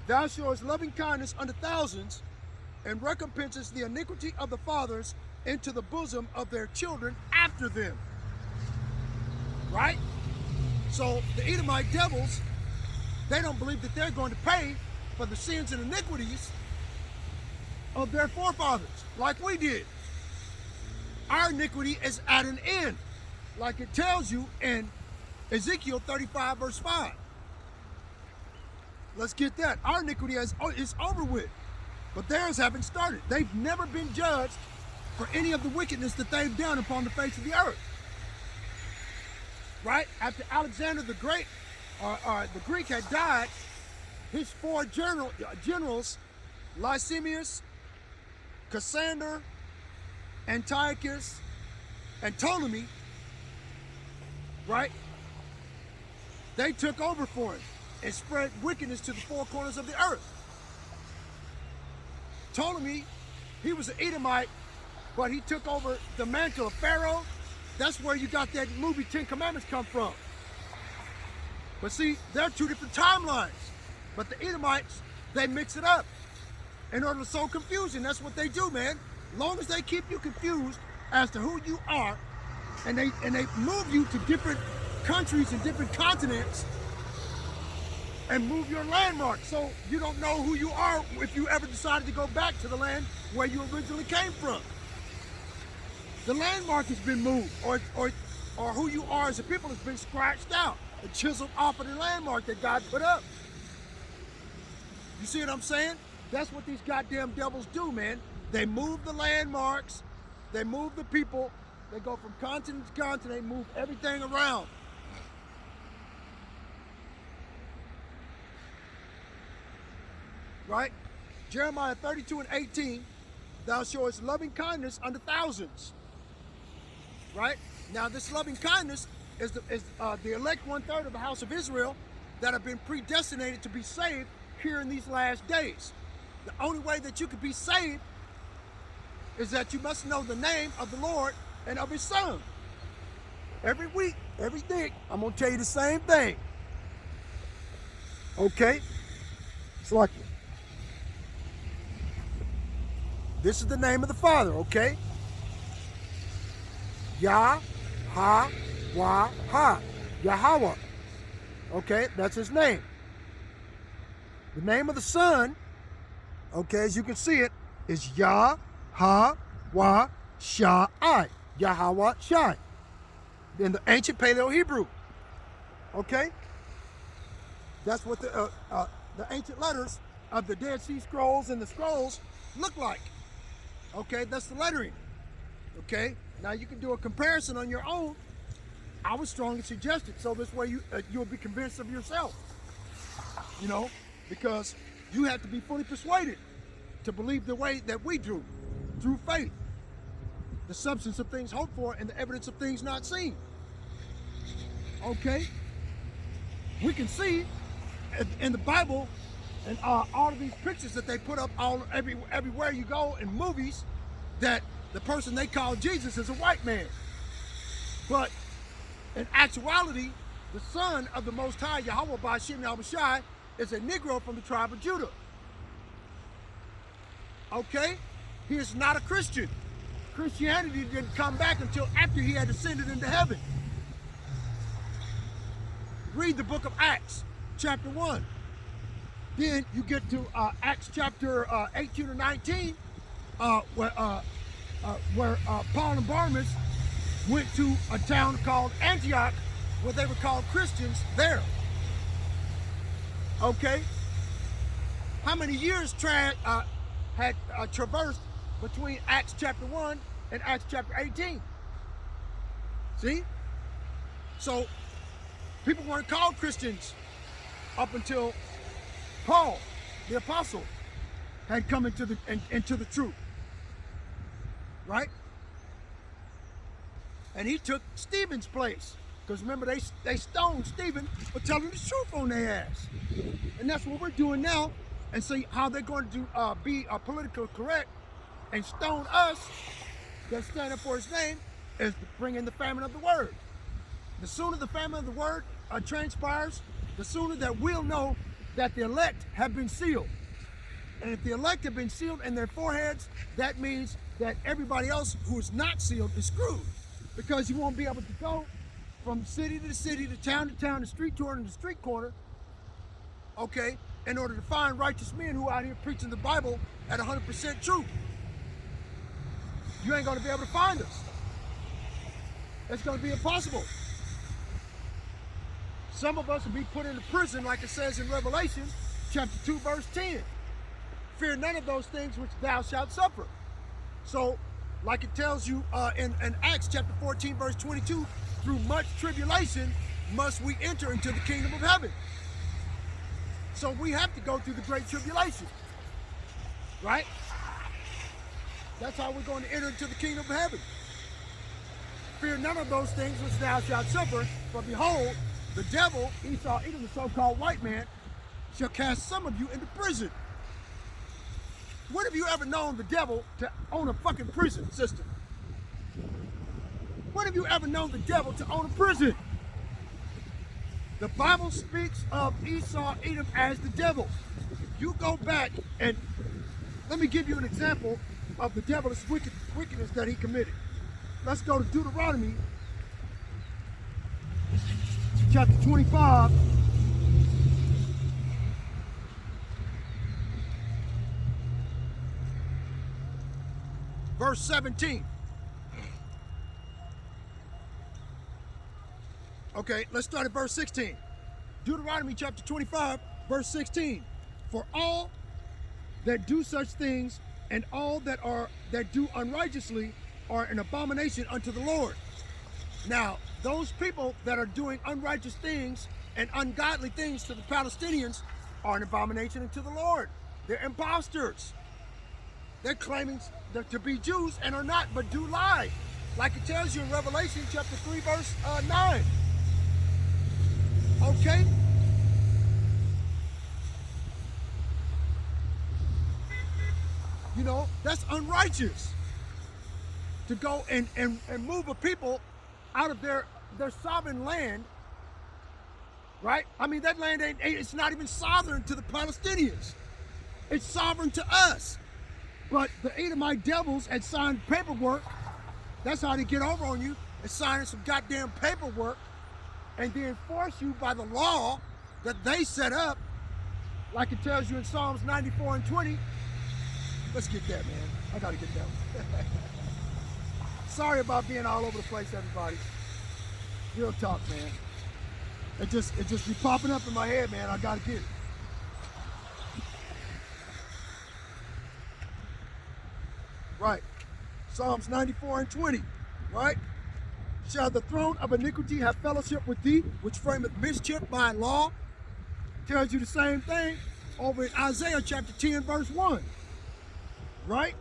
Thou showest loving kindness unto thousands, and recompensest the iniquity of the fathers into the bosom of their children after them. Right? So the Edomite devils, they don't believe that they're going to pay for the sins and iniquities of their forefathers, like we did. Our iniquity is at an end, like it tells you in Ezekiel 35 verse 5. Let's get that. Our iniquity is over with, but theirs haven't started. They've never been judged for any of the wickedness that they've done upon the face of the earth. Right? After Alexander the Great, the Greek had died, his four generals, Lysimachus, Cassander, Antiochus, and Ptolemy, right? They took over for him and spread wickedness to the four corners of the earth. Ptolemy, he was an Edomite, but he took over the mantle of Pharaoh. That's where you got that movie 10 Commandments come from. But see, they're two different timelines. But the Edomites, they mix it up in order to sow confusion. That's what they do, man. Long as they keep you confused as to who you are, and they move you to different countries and different continents and move your landmark so you don't know who you are if you ever decided to go back to the land where you originally came from. The landmark has been moved, or who you are as a people has been scratched out and chiseled off of the landmark that God put up. You see what I'm saying? That's what these goddamn devils do, man. They move the landmarks, they move the people, they go from continent to continent, move everything around. Right? Jeremiah 32 and 18, thou showest loving kindness unto thousands. Right? Now this loving kindness is the elect 1/3 of the house of Israel that have been predestinated to be saved here in these last days. The only way that you could be saved is that you must know the name of the Lord and of his Son. Every week, every day, I'm going to tell you the same thing. Okay? It's like this is the name of the Father, okay? Yah-ha-wah-ha. Yahweh. Okay, that's his name. The name of the Son, okay, as you can see it, is Yah-ha-wah-shai. Yahweh-shai. In the ancient Paleo-Hebrew. Okay? That's what the ancient letters of the Dead Sea Scrolls and the scrolls look like. Okay, that's the lettering. Okay? Now you can do a comparison on your own I would strongly suggest it, so this way you'll be convinced of yourself. You know, because you have to be fully persuaded to believe the way that we do, through faith. The substance of things hoped for and the evidence of things not seen. Okay? We can see in the Bible and all of these pictures that they put up everywhere you go in movies that the person they call Jesus is a white man. But in actuality, the son of the Most High, Yahweh Bashim Yahushai, is a Negro from the tribe of Judah. Okay? He is not a Christian. Christianity didn't come back until after he had ascended into heaven. Read the book of Acts, chapter 1. Then you get to Acts chapter 18 or 19, where Paul and Barnabas went to a town called Antioch, where they were called Christians there. Okay? How many years had traversed between Acts chapter 1 and Acts chapter 18? See? So, people weren't called Christians up until Paul, the apostle, had come into the truth. Right? And he took Stephen's place. Because remember, they stoned Stephen for telling the truth on their ass. And that's what we're doing now. And see how they're going to be politically correct and stone us that stand up for his name is to bring in the famine of the word. The sooner the famine of the word transpires, the sooner that we'll know that the elect have been sealed. And if the elect have been sealed in their foreheads, that means that everybody else who is not sealed is screwed. Because you won't be able to go from city to city, to town, to street corner to street corner, okay, in order to find righteous men who are out here preaching the Bible at 100% truth. You ain't going to be able to find us. It's going to be impossible. Some of us will be put into prison, like it says in Revelation chapter 2, verse 10. Fear none of those things which thou shalt suffer. So, like it tells you in Acts chapter 14, verse 22, through much tribulation must we enter into the kingdom of heaven. So we have to go through the great tribulation, right? That's how we're going to enter into the kingdom of heaven. Fear none of those things which thou shalt suffer, for behold, the devil, Esau, even the so-called white man, shall cast some of you into prison. When have you ever known the devil to own a fucking prison system? When have you ever known the devil to own a prison? The Bible speaks of Esau, Edom as the devil. You go back and let me give you an example of the devil's wickedness that he committed. Let's go to Deuteronomy chapter 25. Verse 17. Okay, let's start at verse 16. Deuteronomy chapter 25, verse 16. For all that do such things and all that do unrighteously are an abomination unto the Lord. Now, those people that are doing unrighteous things and ungodly things to the Palestinians are an abomination unto the Lord. They're imposters. They're claiming to be Jews and are not, but do lie. Like it tells you in Revelation chapter 3, verse 9. Okay? You know, that's unrighteous. To go and move a people out of their sovereign land, right? I mean, that land it's not even sovereign to the Palestinians. It's sovereign to us. But the Edomite devils had signed paperwork. That's how they get over on you, is signing some goddamn paperwork and then force you by the law that they set up, like it tells you in Psalms 94 and 20. Let's get that, man. I gotta get that one. Sorry about being all over the place, everybody. Real talk, man. It just be popping up in my head, man. I gotta get it. Right. Psalms 94 and 20, right? shall the throne of iniquity have fellowship with thee, which frameth mischief by law? Tells you the same thing over in Isaiah chapter 10, verse 1. Right?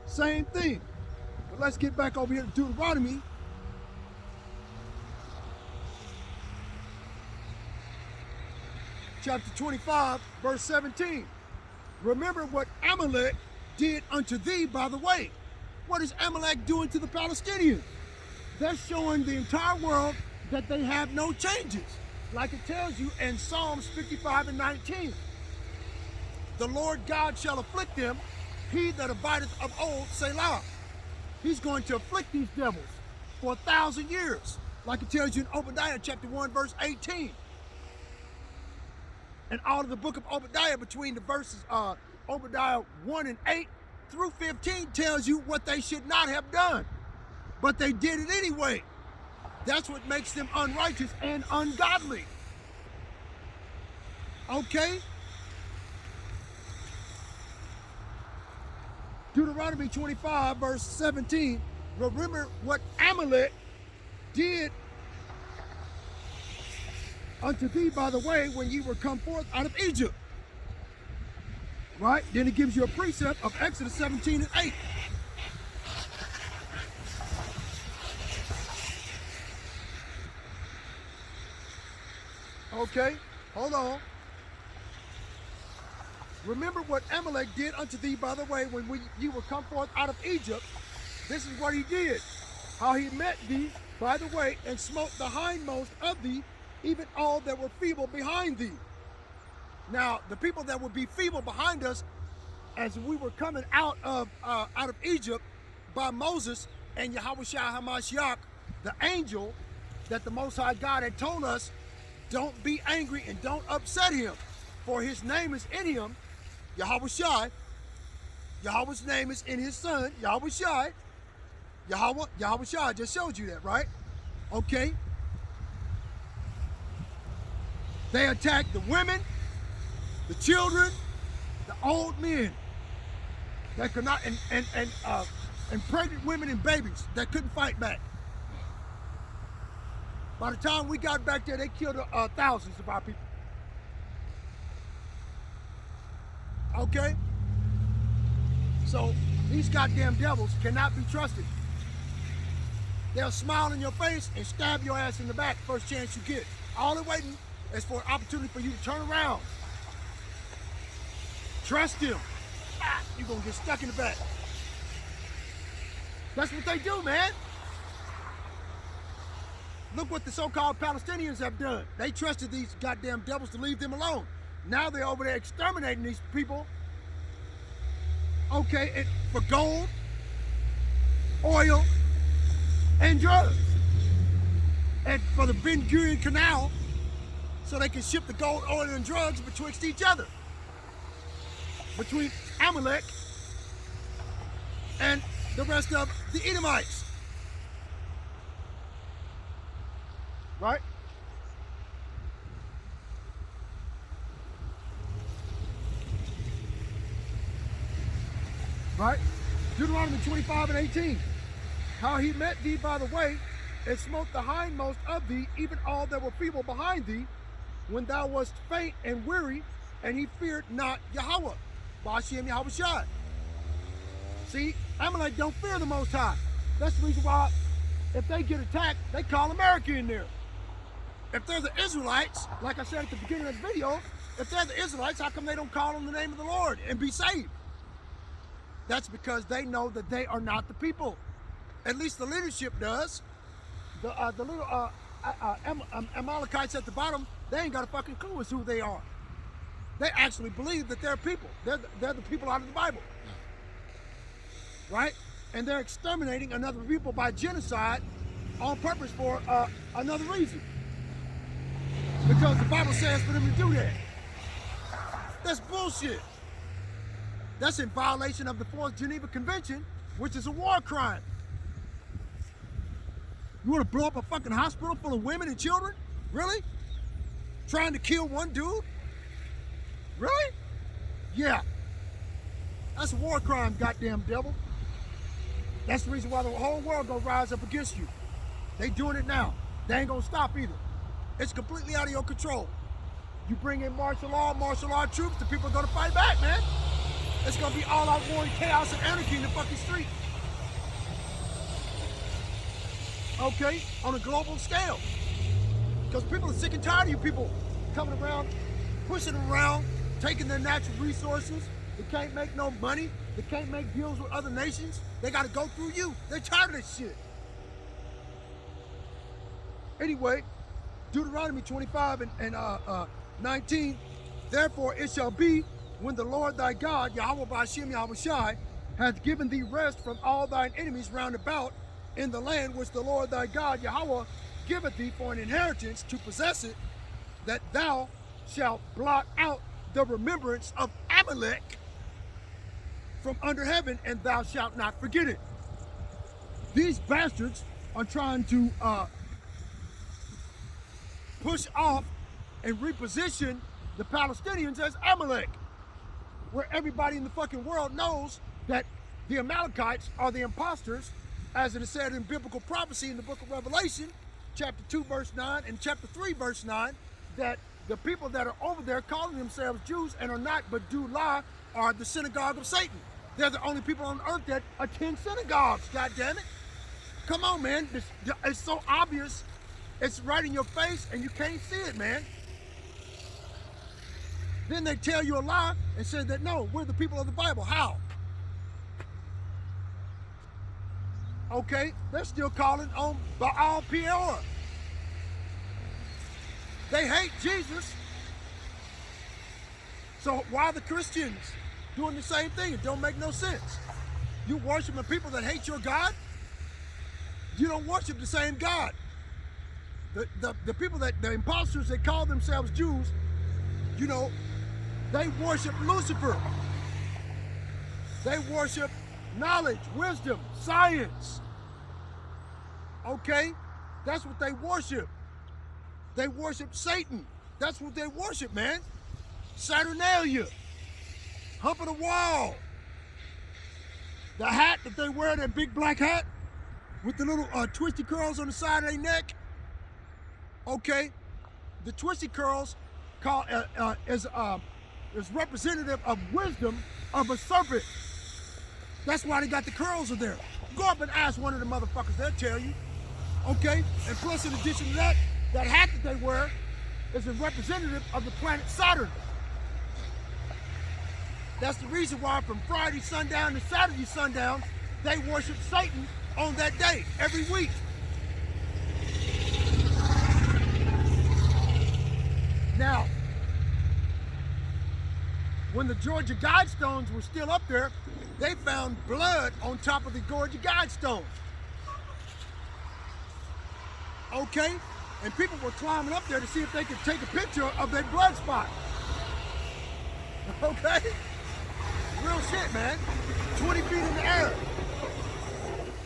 Same thing. But let's get back over here to Deuteronomy. Chapter 25, verse 17. Remember what Amalek did unto thee by the way. What is Amalek doing to the Palestinians? They're showing the entire world that they have no changes. Like it tells you in Psalms 55 and 19. The Lord God shall afflict them, he that abideth of old, Selah. He's going to afflict these devils for 1,000 years. Like it tells you in Obadiah chapter 1, verse 18. And all of the book of Obadiah between the verses Obadiah 1 and 8 through 15 tells you what they should not have done. But they did it anyway. That's what makes them unrighteous and ungodly. Okay? Deuteronomy 25, verse 17. Remember what Amalek did unto thee by the way when ye were come forth out of Egypt. Right? Then it gives you a precept of Exodus 17 and 8. Okay, hold on. Remember what Amalek did unto thee by the way when you were come forth out of Egypt. This is what he did. How he met thee by the way and smote the hindmost of thee, even all that were feeble behind thee. Now, the people that would be feeble behind us as we were coming out of Egypt by Moses and Yahushua HaMashiach, the angel that the Most High God had told us, don't be angry and don't upset him, for his name is in him, Yahushua. Yahweh's name is in his son, Yahushua. Yahushua, I just showed you that, right? Okay. They attacked the women, the children, the old men that could not, and pregnant women and babies that couldn't fight back. By the time we got back there, they killed thousands of our people. Okay? So these goddamn devils cannot be trusted. They'll smile in your face and stab your ass in the back first chance you get. All they're waiting is for an opportunity for you to turn around. Trust them. You're going to get stuck in the back. That's what they do, man. Look what the so-called Palestinians have done. They trusted these goddamn devils to leave them alone. Now they're over there exterminating these people. Okay, and for gold, oil, and drugs. And for the Ben Gurion Canal, so they can ship the gold, oil, and drugs betwixt each other. Between Amalek and the rest of the Edomites. Right? Right? Deuteronomy 25 and 18. How he met thee by the way, and smote the hindmost of thee, even all that were feeble behind thee, when thou wast faint and weary, and he feared not Yahweh. Ba'ashem Yahushua. See, Amalek don't fear the Most High. That's the reason why, if they get attacked, they call America in there. If they're the Israelites, like I said at the beginning of the video, if they're the Israelites, how come they don't call on the name of the Lord and be saved? That's because they know that they are not the people. At least the leadership does. The little Amalekites at the bottom, they ain't got a fucking clue as who they are. They actually believe that they're people. They're the people out of the Bible. Right? And they're exterminating another people by genocide on purpose for another reason. Because the Bible says for them to do that. That's bullshit. That's in violation of the Fourth Geneva Convention, which is a war crime. You want to blow up a fucking hospital full of women and children? Really? Trying to kill one dude? Really? Yeah. That's a war crime, goddamn devil. That's the reason why the whole world gonna rise up against you. They doing it now. They ain't gonna stop either. It's completely out of your control. You bring in martial law troops, the people are gonna fight back, man. It's gonna be all out war and chaos and anarchy in the fucking street. Okay, on a global scale. Because people are sick and tired of you people coming around, pushing them around, taking their natural resources. They can't make no money. They can't make deals with other nations. They gotta go through you. They're tired of this shit. Anyway, Deuteronomy 25 and 19, therefore it shall be when the Lord thy God, Yahweh Ba'ashem Yahweh Shai, hath given thee rest from all thine enemies round about in the land which the Lord thy God, Yahweh, giveth thee for an inheritance to possess it, that thou shalt blot out the remembrance of Amalek from under heaven, and thou shalt not forget it. These bastards are trying to push off and reposition the Palestinians as Amalek, where everybody in the fucking world knows that the Amalekites are the imposters, as it is said in biblical prophecy in the book of Revelation, chapter 2, verse 9, and chapter 3, verse 9, that the people that are over there calling themselves Jews and are not but do lie are the synagogue of Satan. They're the only people on earth that attend synagogues, God damn it. Come on, man. It's so obvious. It's right in your face and you can't see it, man. Then they tell you a lie and say that, no, we're the people of the Bible. How? Okay, they're still calling on Baal Peor. They hate Jesus. So why are the Christians doing the same thing? It don't make no sense. You worshiping people that hate your God? You don't worship the same God. The people the imposters that call themselves Jews, you know, they worship Lucifer. They worship knowledge, wisdom, science. Okay? That's what they worship. They worship Satan. That's what they worship, man. Saturnalia. Humping the wall. The hat that they wear, that big black hat with the little twisty curls on the side of their neck. Okay? The twisty curls is representative of wisdom of a serpent. That's why they got the curls in there. Go up and ask one of the motherfuckers, they'll tell you. Okay? And plus, in addition to that, that hat that they wear is a representative of the planet Saturn. That's the reason why from Friday sundown to Saturday sundown, they worship Satan on that day, every week. Now, when the Georgia Guidestones were still up there, they found blood on top of the Georgia Guidestones. Okay? And people were climbing up there to see if they could take a picture of their blood spot. Okay? Real shit, man. 20 feet in the air.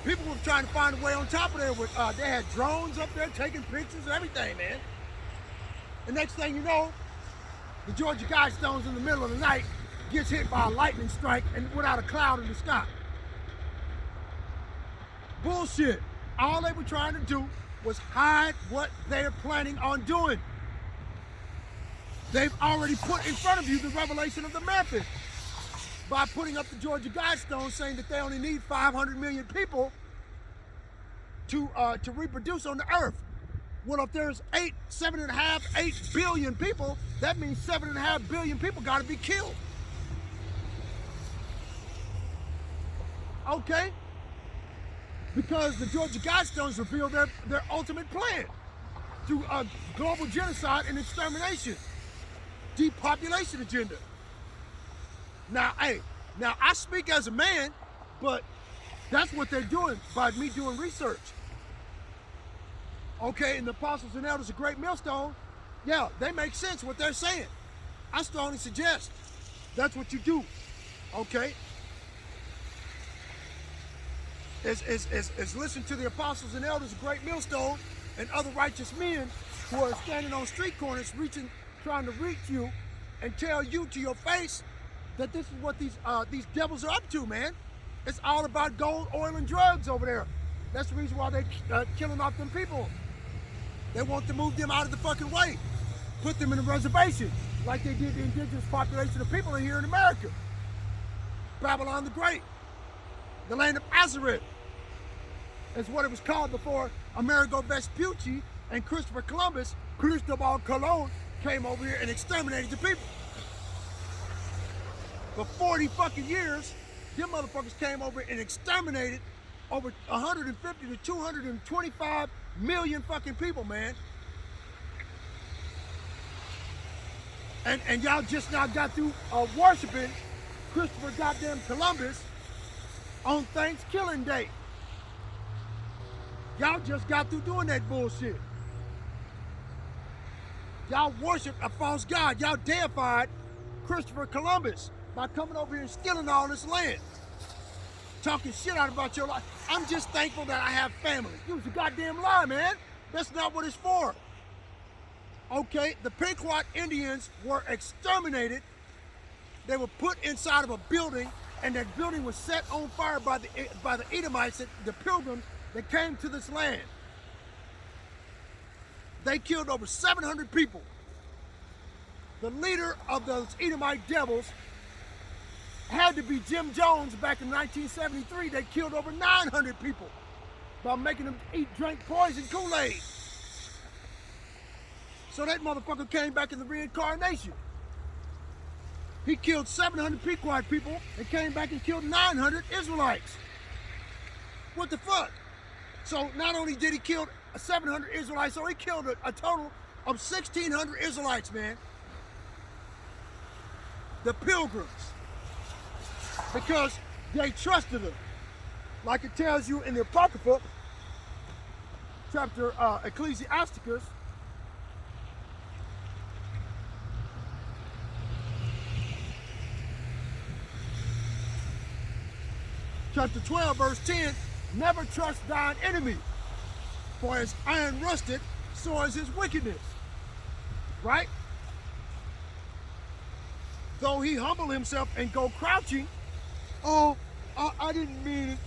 People were trying to find a way on top of there. They had drones up there taking pictures and everything, man. And next thing you know, the Georgia Guidestones in the middle of the night gets hit by a lightning strike and without a cloud in the sky. Bullshit. All they were trying to do was hide what they're planning on doing. They've already put in front of you the revelation of the method by putting up the Georgia Guidestones saying that they only need 500 million people to reproduce on the earth. Well, if there's 8 billion people, that means 7.5 billion people got to be killed. Okay? Because the Georgia Guidestones reveal their ultimate plan through a global genocide and extermination, depopulation agenda. Now, I speak as a man, but that's what they're doing by me doing research. Okay, and the apostles and elders of Great Millstone, yeah, they make sense what they're saying. I strongly suggest that's what you do. Okay? Is listen to the apostles and elders of Great Millstone and other righteous men who are standing on street corners trying to reach you and tell you to your face that this is what these devils are up to, man. It's all about gold, oil, and drugs over there. That's the reason why they killing off them people. They want to move them out of the fucking way. Put them in a reservation, like they did the indigenous population of people here in America. Babylon the Great. The land of Azareth is what it was called before Amerigo Vespucci and Christopher Columbus, Cristobal Colon, came over here and exterminated the people. For 40 fucking years, them motherfuckers came over and exterminated over 150 to 225 million fucking people, man. And y'all just now got through worshiping Christopher goddamn Columbus on Thanksgiving Day. Y'all just got through doing that bullshit. Y'all worship a false god. Y'all deified Christopher Columbus by coming over here and stealing all this land. Talking shit out about your life. I'm just thankful that I have family. You was a goddamn lie, man. That's not what it's for. Okay, the Pequot Indians were exterminated. They were put inside of a building, and that building was set on fire by the Edomites, the pilgrims that came to this land. They killed over 700 people. The leader of those Edomite devils had to be Jim Jones back in 1973. They killed over 900 people by making them drink poison Kool-Aid. So that motherfucker came back in the reincarnation. He killed 700 Pequot people and came back and killed 900 Israelites. What the fuck? So not only did he kill 700 Israelites, so he killed a total of 1,600 Israelites, man. The pilgrims. Because they trusted him. Like it tells you in the Apocrypha, chapter Ecclesiasticus, chapter 12, verse 10, never trust thine enemy, for as iron rusted, so is his wickedness. Right? Though he humble himself and go crouching, oh, I didn't mean it.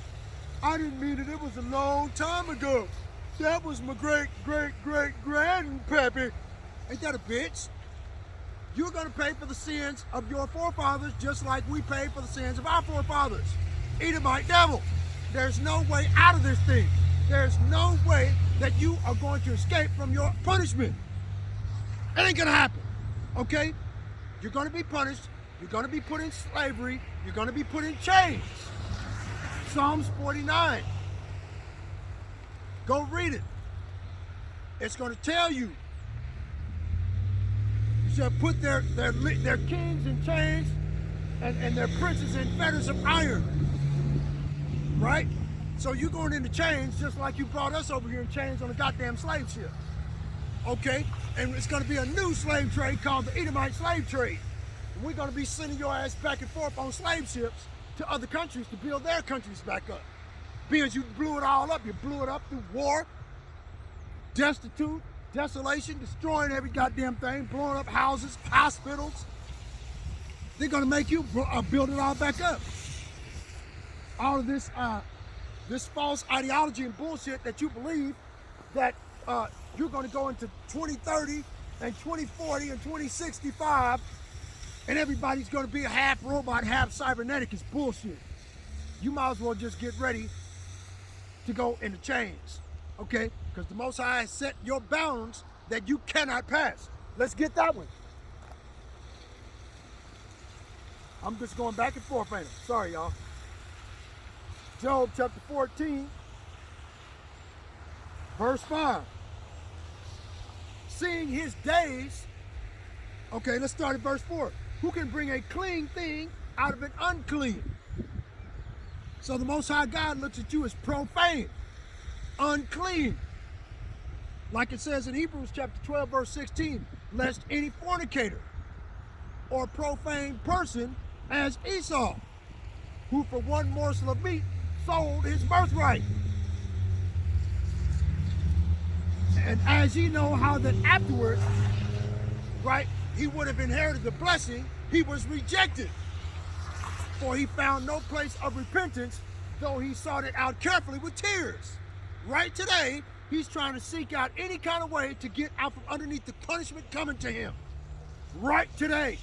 I didn't mean it. It was a long time ago. That was my great-great-great-grandpappy. Ain't that a bitch? You're going to pay for the sins of your forefathers just like we paid for the sins of our forefathers. Edomite devil. There's no way out of this thing. There's no way that you are going to escape from your punishment. It ain't going to happen. Okay? You're going to be punished. You're going to be put in slavery. You're going to be put in chains. Psalms 49. Go read it. It's going to tell you. You shall put their kings in chains and their princes in fetters of iron. Right? So you're going into chains just like you brought us over here in chains on a goddamn slave ship. Okay? And it's going to be a new slave trade called the Edomite slave trade. And we're going to be sending your ass back and forth on slave ships to other countries to build their countries back up. Because you blew it all up. You blew it up through war, destitute, desolation, destroying every goddamn thing, blowing up houses, hospitals. They're going to make you build it all back up. All of this false ideology and bullshit that you believe that you're going to go into 2030 and 2040 and 2065 and everybody's going to be a half robot, half cybernetic is bullshit. You might as well just get ready to go into chains, okay? Because the Most High has set your bounds that you cannot pass. Let's get that one. I'm just going back and forth, ain't I? Sorry, y'all. Job chapter 14, verse 5. Seeing his days, okay, let's start at verse 4. Who can bring a clean thing out of an unclean? So the Most High God looks at you as profane, unclean. Like it says in Hebrews chapter 12, verse 16, lest any fornicator or profane person as Esau, who for one morsel of meat sold his birthright. And as ye know how that afterward, right, he would have inherited the blessing, he was rejected. For he found no place of repentance, though he sought it out carefully with tears. right today, he's trying to seek out any kind of way to get out from underneath the punishment coming to him. Right today.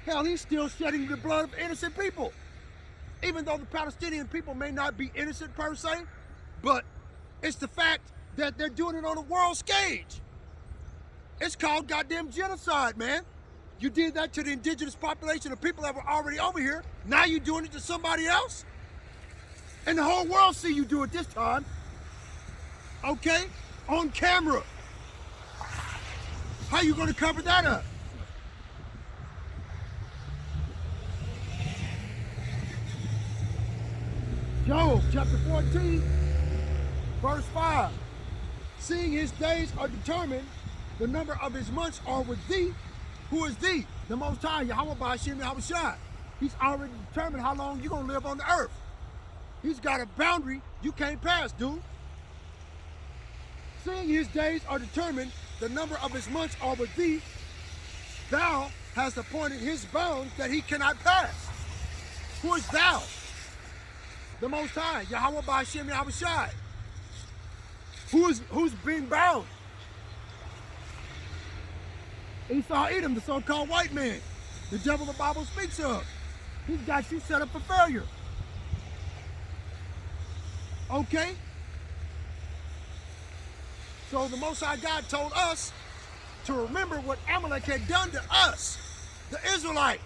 Hell, he's still shedding the blood of innocent people. Even though the Palestinian people may not be innocent per se, but it's the fact that they're doing it on a world stage. It's called goddamn genocide, man. You did that to the indigenous population of people that were already over here. Now you're doing it to somebody else. And the whole world see you do it this time. Okay? On camera. How you gonna cover that up? Job chapter 14, verse 5. Seeing his days are determined, the number of his months are with thee. Who is thee? The Most High, Yahweh Ba'ashem Yahushua. He's already determined how long you're going to live on the earth. He's got a boundary you can't pass, dude. Seeing his days are determined, the number of his months are with thee. Thou hast appointed his bounds that he cannot pass. Who is thou? The Most High, Yahweh Ba'ashem Yahushua. Who's being bound? Esau Edom, the so-called white man, the devil the Bible speaks of. He's got you set up for failure. Okay? So the Most High God told us to remember what Amalek had done to us, the Israelites.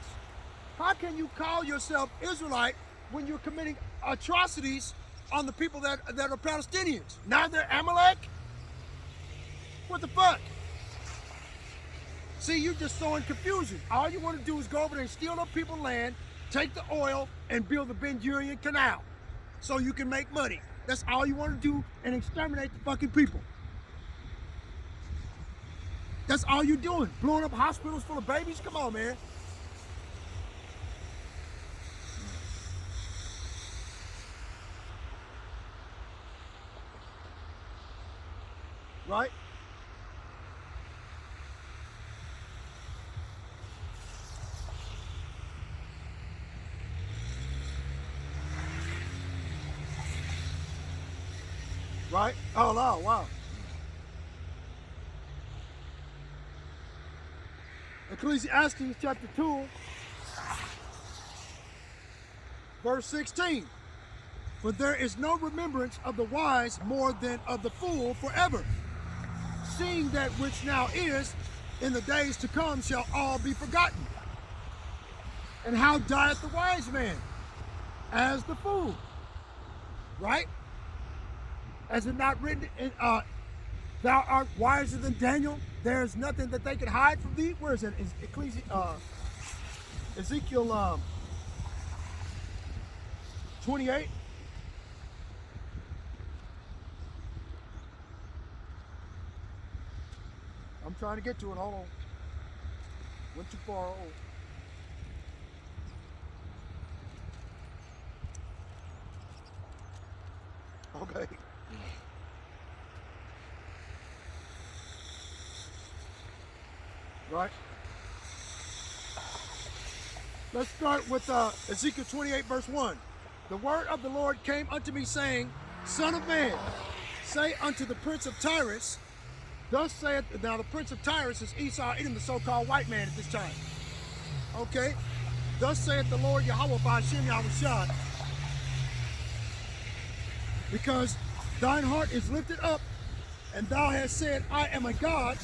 How can you call yourself Israelite when you're committing atrocities on the people that are Palestinians? Now they're Amalek? What the fuck? See, you're just sowing confusion. All you want to do is go over there and steal up people's land, take the oil, and build the Ben Gurion Canal so you can make money. That's all you want to do, and exterminate the fucking people. That's all you're doing. Blowing up hospitals full of babies? Come on, man. Right? Right? Oh, no, wow. Ecclesiastes chapter 2, verse 16. For there is no remembrance of the wise more than of the fool forever. Seeing that which now is, in the days to come shall all be forgotten. And how dieth the wise man? As the fool. Right? As it not written in, thou art wiser than Daniel, there is nothing that they can hide from thee. Where is it? Ezekiel 28. I'm trying to get to it. Hold on. Went too far. Okay. Right. Let's start with Ezekiel 28, verse 1. The word of the Lord came unto me, saying, Son of man, say unto the prince of Tyrus, thus saith, now the prince of Tyrus is Esau Edom, the so-called white man at this time. Okay? Thus saith the Lord Yahweh Ba'ashem Yahushua, because thine heart is lifted up, and thou hast said, I am a God.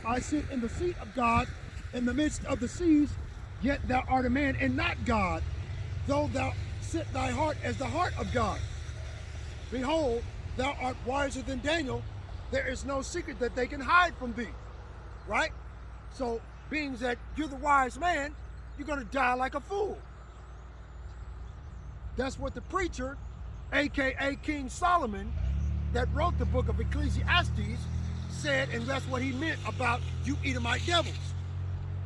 I sit in the seat of God in the midst of the seas, yet thou art a man and not God, though thou sit thy heart as the heart of God. Behold, thou art wiser than Daniel. There is no secret that they can hide from thee. Right? So, being that you're the wise man, you're going to die like a fool. That's what the preacher, aka King Solomon, that wrote the book of Ecclesiastes, said, and that's what he meant about you Edomite devils.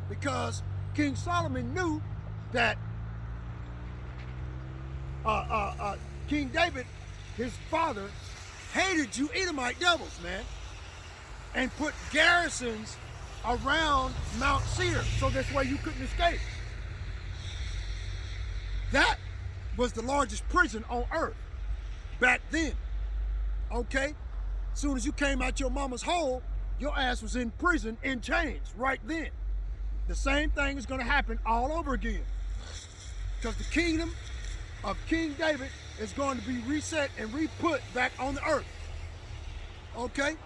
Because King Solomon knew that King David, his father, hated you Edomite devils, man, and put garrisons around Mount Seir so this way you couldn't escape. That was the largest prison on earth. back then. Okay? Soon as you came out your mama's hole, your ass was in prison in chains right then. The same thing is going to happen all over again. Because the kingdom of King David is going to be reset and re-put back on the earth. Okay?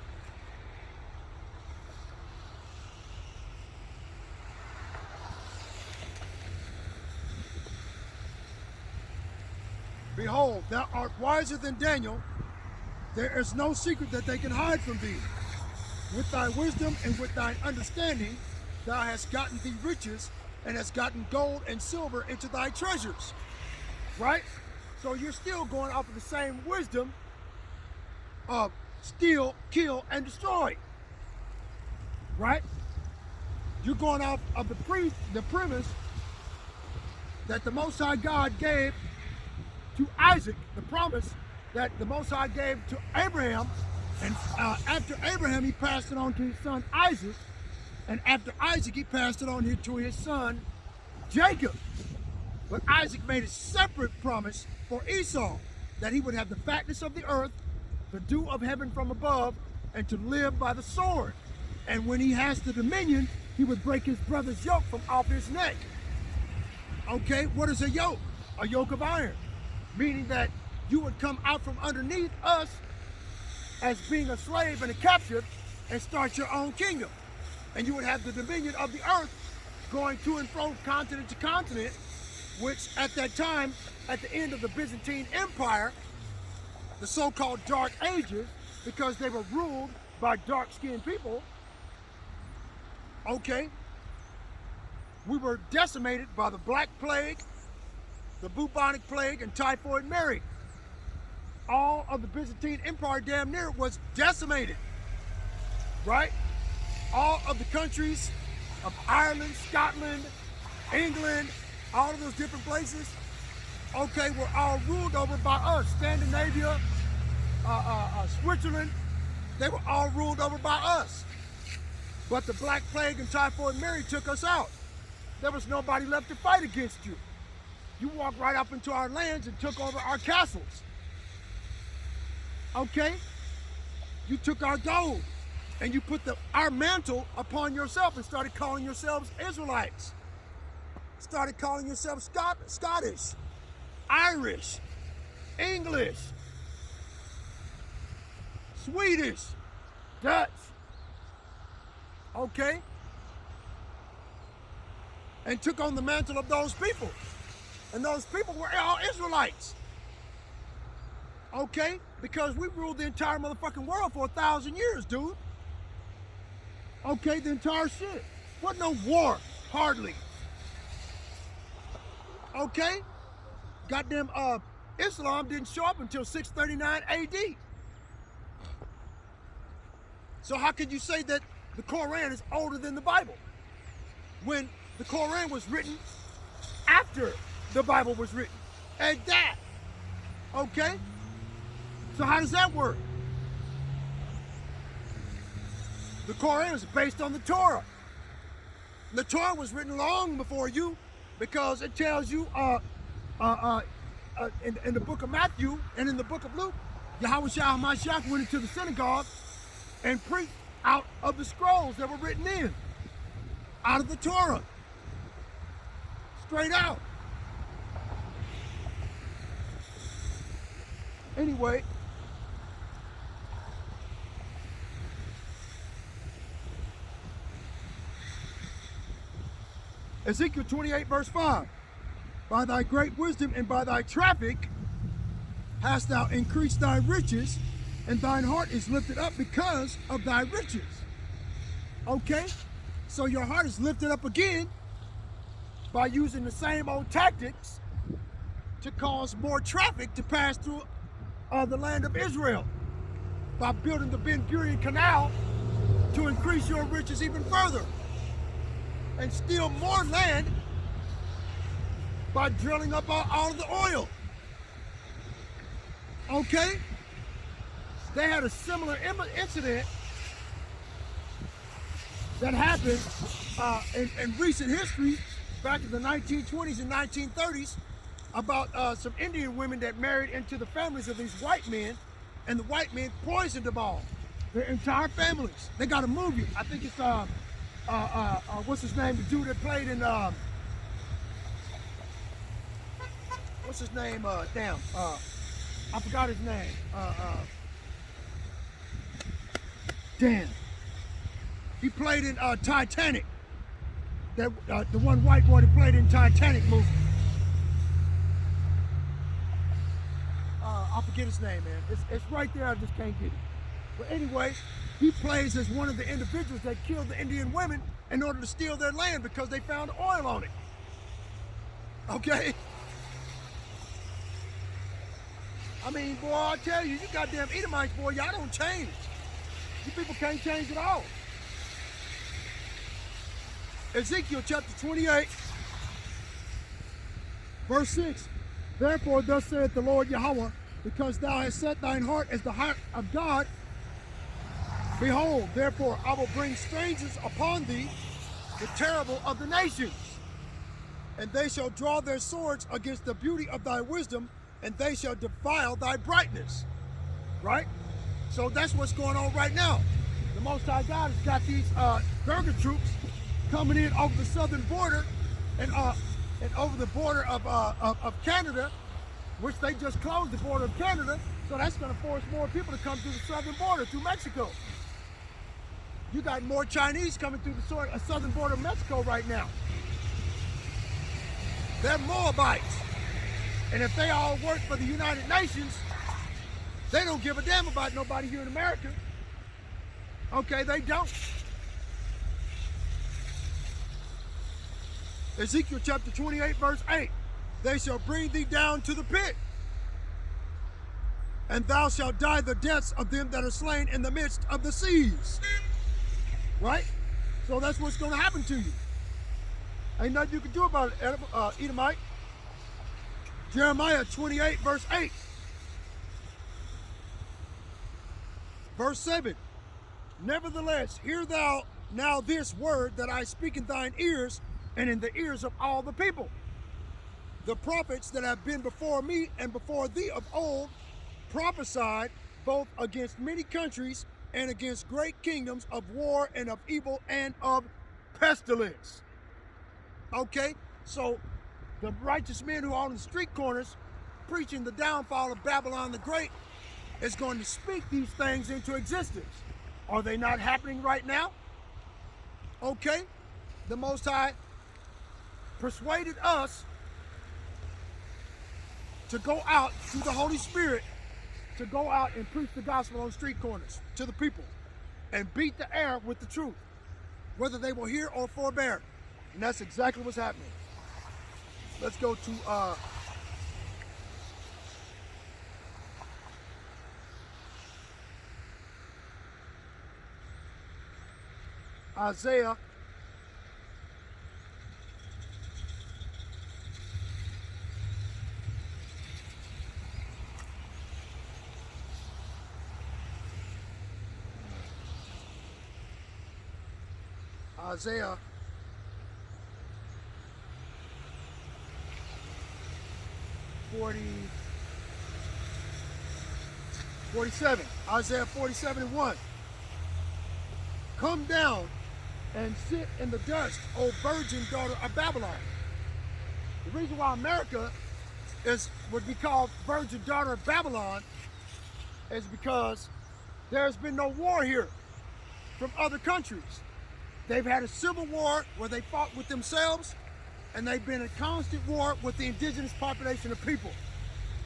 Behold, thou art wiser than Daniel. There is no secret that they can hide from thee. With thy wisdom and with thine understanding, thou hast gotten thee riches and hast gotten gold and silver into thy treasures. Right? So you're still going off of the same wisdom of steal, kill, and destroy. Right? You're going off of the premise that the Most High God gave to Isaac, the promise that the Most High gave to Abraham, and after Abraham he passed it on to his son Isaac, and after Isaac he passed it on to his son Jacob. But Isaac made a separate promise for Esau, that he would have the fatness of the earth, the dew of heaven from above, and to live by the sword. And when he has the dominion, he would break his brother's yoke from off his neck. Okay, what is a yoke? A yoke of iron. Meaning that you would come out from underneath us as being a slave and a captive and start your own kingdom. And you would have the dominion of the earth going to and from continent to continent, which at that time, at the end of the Byzantine Empire, the so-called Dark Ages, because they were ruled by dark-skinned people, okay, we were decimated by the Black Plague, the bubonic plague, and typhoid Mary. All of the Byzantine Empire damn near was decimated, right? All of the countries of Ireland, Scotland, England, all of those different places, okay, were all ruled over by us. Scandinavia, Switzerland, they were all ruled over by us. But the Black Plague and typhoid Mary took us out. There was nobody left to fight against you. You walked right up into our lands and took over our castles. Okay? You took our gold and you put our mantle upon yourself and started calling yourselves Israelites. Started calling yourselves Scottish, Irish, English, Swedish, Dutch. Okay? And took on the mantle of those people. And those people were all Israelites. Okay? Because we ruled the entire motherfucking world for 1,000 years, dude. Okay, the entire shit. Wasn't no war, hardly. Okay? Goddamn, Islam didn't show up until 639 AD. So how could you say that the Quran is older than the Bible? When the Quran was written after the Bible was written. And that. Okay? So how does that work? The Quran is based on the Torah. The Torah was written long before you, because it tells you in the book of Matthew and in the book of Luke, Yahweh Shah HaMashiach went into the synagogue and preached out of the scrolls that were written in, out of the Torah. Straight out. Anyway, Ezekiel 28 verse 5. By thy great wisdom and by thy traffic hast thou increased thy riches, and thine heart is lifted up because of thy riches. Okay? So your heart is lifted up again by using the same old tactics to cause more traffic to pass through the land of Israel, by building the Ben Gurion Canal to increase your riches even further and steal more land by drilling up all of the oil. Okay? They had a similar incident that happened in recent history, back in the 1920s and 1930s, about some Indian women that married into the families of these white men, and the white men poisoned them all, their entire families. They got a movie. I think it's what's his name? The dude that played in what's his name? I forgot his name. Damn. He played in Titanic. That the one white boy that played in Titanic movie. I forget his name, man. It's right there. I just can't get it. But anyway, he plays as one of the individuals that killed the Indian women in order to steal their land because they found oil on it. Okay? I mean, boy, I tell you, you goddamn Edomites, boy, y'all don't change. You people can't change at all. Ezekiel chapter 28, verse 6. Therefore, thus saith the Lord Yahweh, because thou hast set thine heart as the heart of God, behold, therefore I will bring strangers upon thee, the terrible of the nations. And they shall draw their swords against the beauty of thy wisdom, and they shall defile thy brightness. Right? So that's what's going on right now. The Most High God has got these Burger troops coming in over the southern border and over the border of Canada, which they just closed the border of Canada, so that's going to force more people to come through the southern border, through Mexico. You got more Chinese coming through the southern border of Mexico right now. They're Moabites. And if they all work for the United Nations, they don't give a damn about nobody here in America. Okay, they don't. Ezekiel chapter 28, verse 8. They shall bring thee down to the pit, and thou shalt die the deaths of them that are slain in the midst of the seas. Right? So that's what's going to happen to you. Ain't nothing you can do about it, Edomite. Jeremiah 28, verse 8. Verse 7. Nevertheless, hear thou now this word that I speak in thine ears, and in the ears of all the people. The prophets that have been before me and before thee of old prophesied both against many countries and against great kingdoms of war and of evil and of pestilence. Okay, so the righteous men who are on the street corners preaching the downfall of Babylon the Great is going to speak these things into existence. Are they not happening right now? Okay, the Most High persuaded us to go out through the Holy Spirit, to go out and preach the gospel on street corners to the people and beat the air with the truth, whether they will hear or forbear. And that's exactly what's happening. Let's go to Isaiah 47. Isaiah 47:1. Come down and sit in the dust, O virgin daughter of Babylon. The reason why America would be called virgin daughter of Babylon is because there's been no war here from other countries. They've had a civil war where they fought with themselves, and they've been in constant war with the indigenous population of people.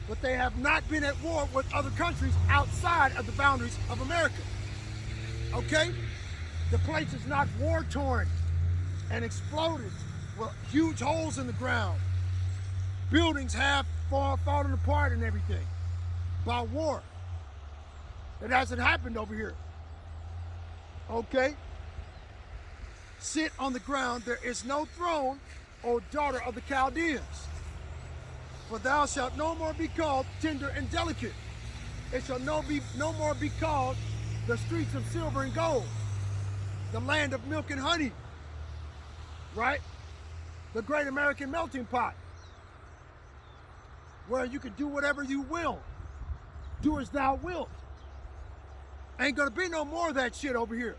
But they have not been at war with other countries outside of the boundaries of America. Okay? The place is not war-torn and exploded with huge holes in the ground. Buildings have fallen apart and everything by war. It hasn't happened over here. Okay? Sit on the ground, there is no throne, O daughter of the Chaldeans. For thou shalt no more be called tender and delicate. It shall no more be called the streets of silver and gold, the land of milk and honey, right? The great American melting pot. where you can do whatever you will. Do as thou wilt. Ain't gonna be no more of that shit over here.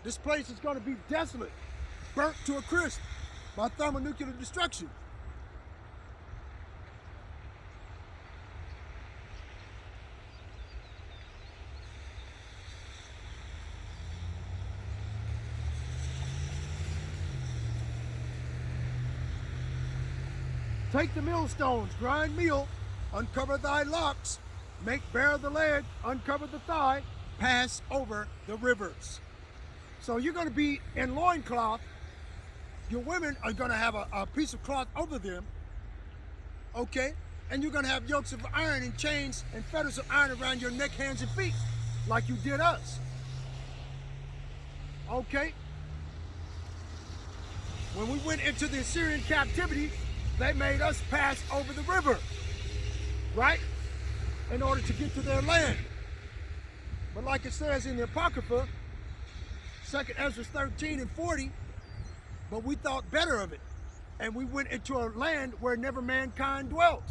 This place is gonna be desolate, burnt to a crisp by thermonuclear destruction. Take the millstones, grind meal, uncover thy locks, make bare the leg, uncover the thigh, pass over the rivers. So you're going to be in loincloth. Your women are going to have a piece of cloth over them, okay? And you're going to have yokes of iron and chains and fetters of iron around your neck, hands, and feet, like you did us, okay? When we went into the Assyrian captivity, they made us pass over the river, right? In order to get to their land. But like it says in the Apocrypha, 2nd Ezra 13 and 40, but we thought better of it. And we went into a land where never mankind dwelt.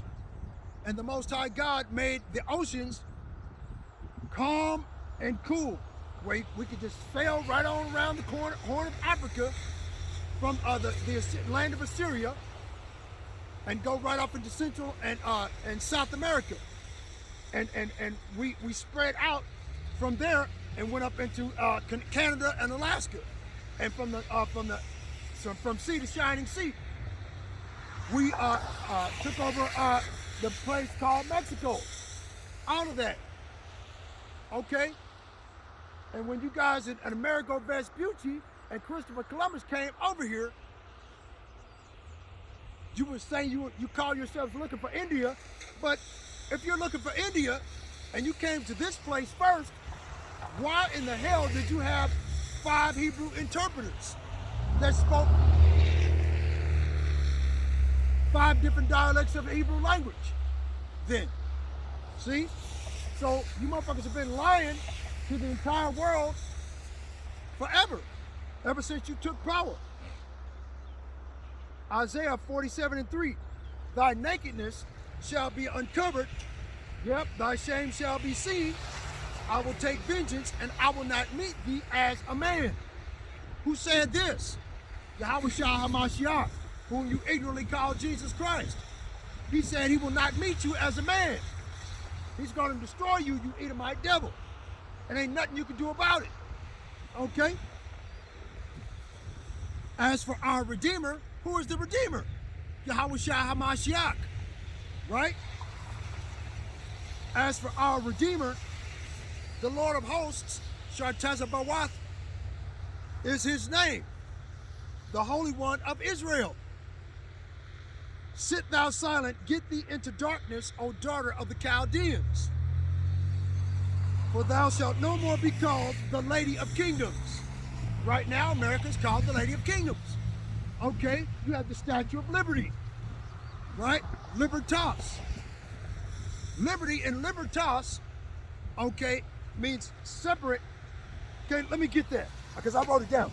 And the Most High God made the oceans calm and cool, where we could just sail right on around the Horn of Africa from the land of Assyria, and go right up into Central and South America, and we spread out from there and went up into Canada and Alaska, and from sea to shining sea, we took over the place called Mexico. All of that, okay. And when you guys in Amerigo Vespucci and Christopher Columbus came over here, you were saying you call yourselves looking for India, but if you're looking for India and you came to this place first, why in the hell did you have 5 Hebrew interpreters that spoke 5 different dialects of the Hebrew language then? See? So you motherfuckers have been lying to the entire world forever, ever since you took power. Isaiah 47 and 3, thy nakedness shall be uncovered, yep, thy shame shall be seen. I will take vengeance, and I will not meet thee as a man. Who said this? Yahweh Shah HaMashiach, whom you ignorantly call Jesus Christ. He said he will not meet you as a man. He's going to destroy you, you Edomite devil. And ain't nothing you can do about it. Okay? As for our Redeemer, who is the Redeemer? Yahweh Shah HaMashiach, right? As for our Redeemer, the Lord of hosts, Shartazabawath, is his name, the Holy One of Israel. Sit thou silent, get thee into darkness, O daughter of the Chaldeans. For thou shalt no more be called the Lady of Kingdoms. Right now, America is called the Lady of Kingdoms. Okay, you have the Statue of Liberty, right? Libertas. Liberty and libertas, okay, means separate. Okay, let me get that, because I wrote it down.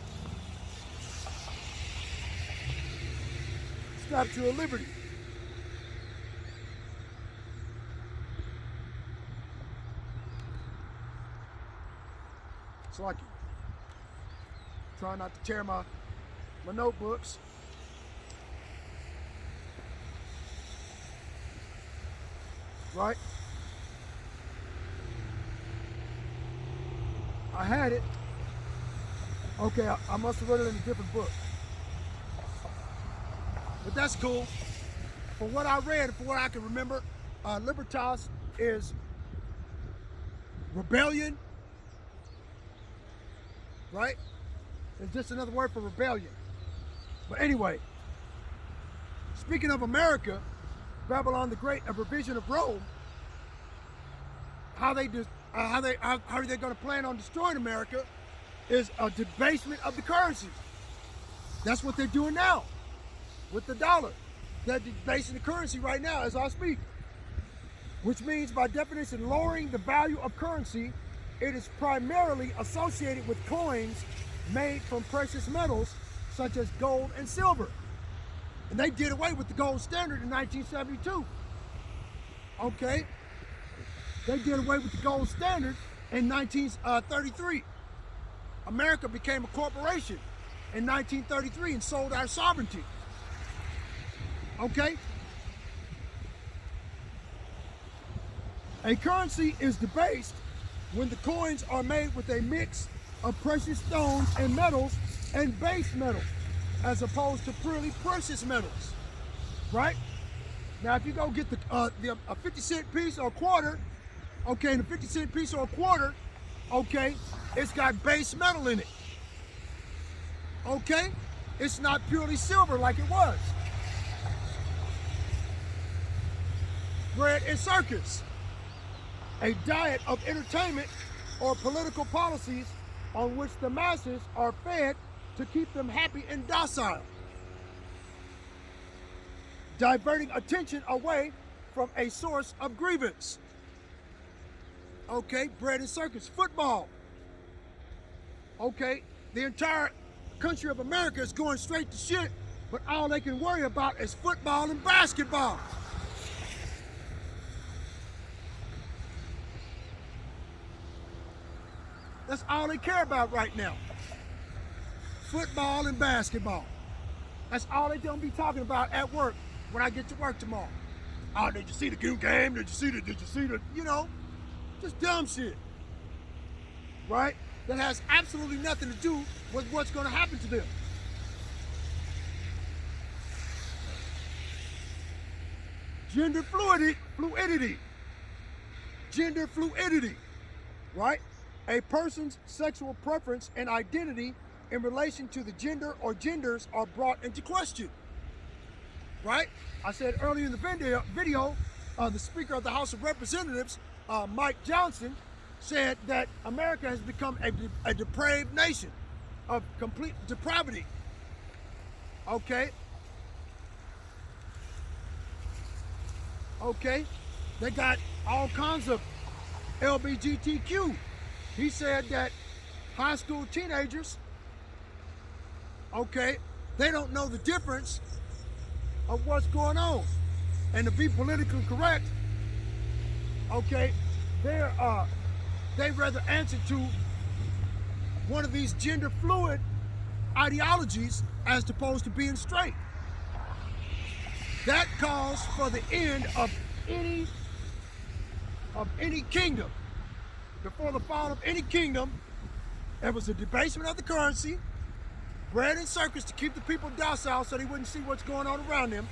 Statue of Liberty. It's like trying not to tear my notebooks. Right? I had it. Okay, I must have read it in a different book. But that's cool. For what I read, for what I can remember, libertas is rebellion, right? It's just another word for rebellion. But anyway, speaking of America, Babylon the Great, a revision of Rome, how are they going to plan on destroying America is a debasement of the currency. That's what they're doing now with the dollar. They're debasing the currency right now as I speak, which means by definition lowering the value of currency. It is primarily associated with coins made from precious metals such as gold and silver. And they did away with the gold standard in 1972. Okay? They did away with the gold standard in 1933. America became a corporation in 1933 and sold our sovereignty. Okay? A currency is debased when the coins are made with a mix of precious stones and metals and base metals, as opposed to purely precious metals, right? Now, if you go get a 50-cent piece or a quarter, okay, and a 50-cent piece or a quarter, okay, it's got base metal in it, okay? It's not purely silver like it was. Bread and circus, a diet of entertainment or political policies on which the masses are fed to keep them happy and docile, diverting attention away from a source of grievance. Okay, bread and circus. Football. Okay, the entire country of America is going straight to shit, but all they can worry about is football and basketball. That's all they care about right now. Football and basketball. That's all they're gonna be talking about at work when I get to work tomorrow. Oh, did you see the game? Did you see the, you know, just dumb shit, right? That has absolutely nothing to do with what's gonna happen to them. Gender fluidity. Gender fluidity, right? A person's sexual preference and identity in relation to the gender or genders are brought into question, right? I said earlier in the video, the Speaker of the House of Representatives, Mike Johnson, said that America has become a depraved nation of complete depravity, okay? Okay, they got all kinds of LGBTQ. He said that high school teenagers, okay, they don't know the difference of what's going on. And to be politically correct, okay, they rather answer to one of these gender fluid ideologies as opposed to being straight. That calls for the end of any kingdom. Before the fall of any kingdom, it was a debasement of the currency, bread and circus to keep the people docile so they wouldn't see what's going on around them,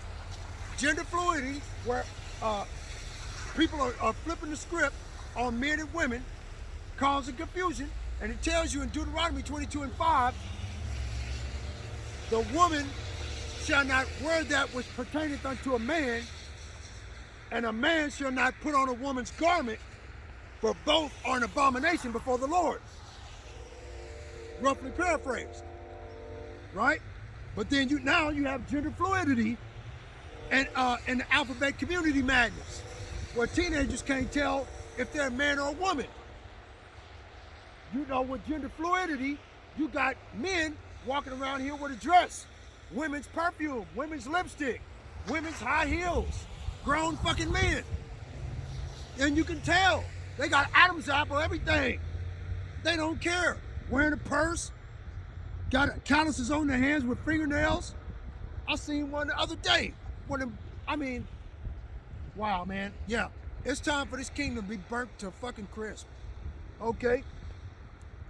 gender fluidity, where people are flipping the script on men and women, causing confusion, and it tells you in Deuteronomy 22:5, the woman shall not wear that which pertaineth unto a man, and a man shall not put on a woman's garment, for both are an abomination before the Lord. Roughly paraphrased, right? But then now you have gender fluidity and the alphabet community madness, where teenagers can't tell if they're a man or a woman. You know, with gender fluidity, you got men walking around here with a dress, women's perfume, women's lipstick, women's high heels, grown fucking men. And you can tell. They got Adam's apple, everything. They don't care. Wearing a purse, got calluses on their hands with fingernails. I seen one the other day. Wow, man. Yeah, it's time for this kingdom to be burnt to fucking crisp. Okay?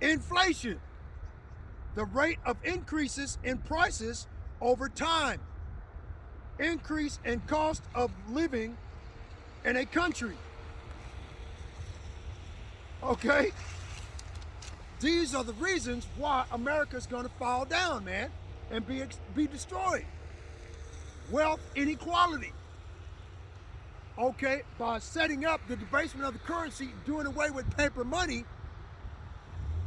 Inflation. The rate of increases in prices over time. Increase in cost of living in a country. Okay? These are the reasons why America's gonna fall down, man, and be destroyed. Wealth inequality. Okay, by setting up the debasement of the currency, doing away with paper money,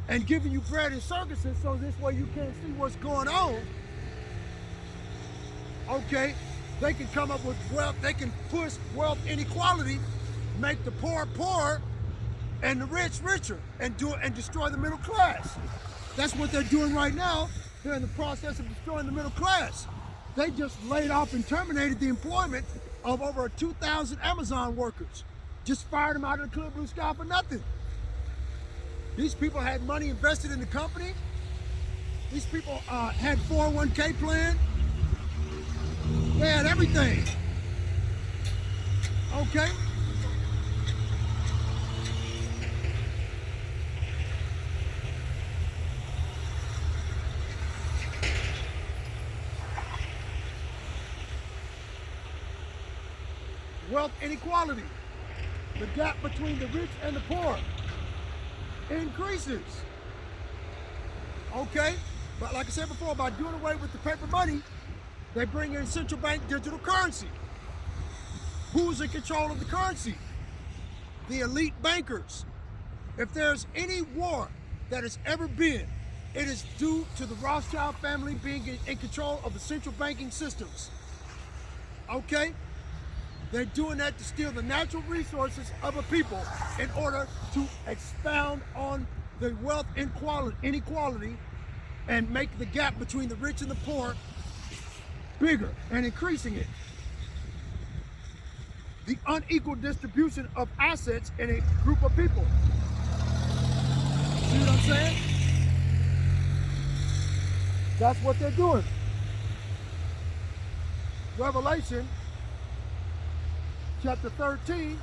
and giving you bread and circuses so this way you can't see what's going on. Okay, they can come up with wealth, they can push wealth inequality, make the poor poorer, and the rich richer, and destroy the middle class. That's what they're doing right now. They're in the process of destroying the middle class. They just laid off and terminated the employment of over 2,000 Amazon workers. Just fired them out of the clear blue sky for nothing. These people had money invested in the company. These people had 401k plan. They had everything. Okay? Wealth inequality. The gap between the rich and the poor increases. Okay? But like I said before, by doing away with the paper money, they bring in central bank digital currency. Who's in control of the currency? The elite bankers. If there's any war that has ever been, it is due to the Rothschild family being in control of the central banking systems. Okay? They're doing that to steal the natural resources of a people in order to expound on the wealth inequality and make the gap between the rich and the poor bigger and increasing it. The unequal distribution of assets in a group of people. See what I'm saying? That's what they're doing. Revelation chapter 13.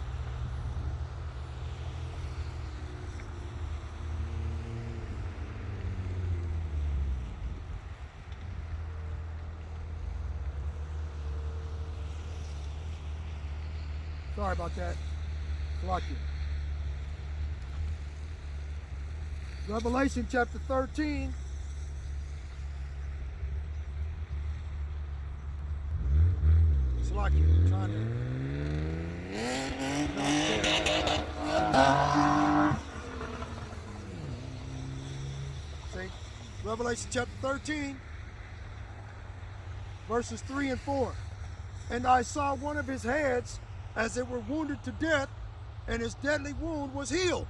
Sorry about that. Lucky. Revelation chapter 13. It's lucky. I'm trying to. See? Revelation chapter 13, verses 3 and 4. And I saw one of his heads as it were wounded to death, and his deadly wound was healed.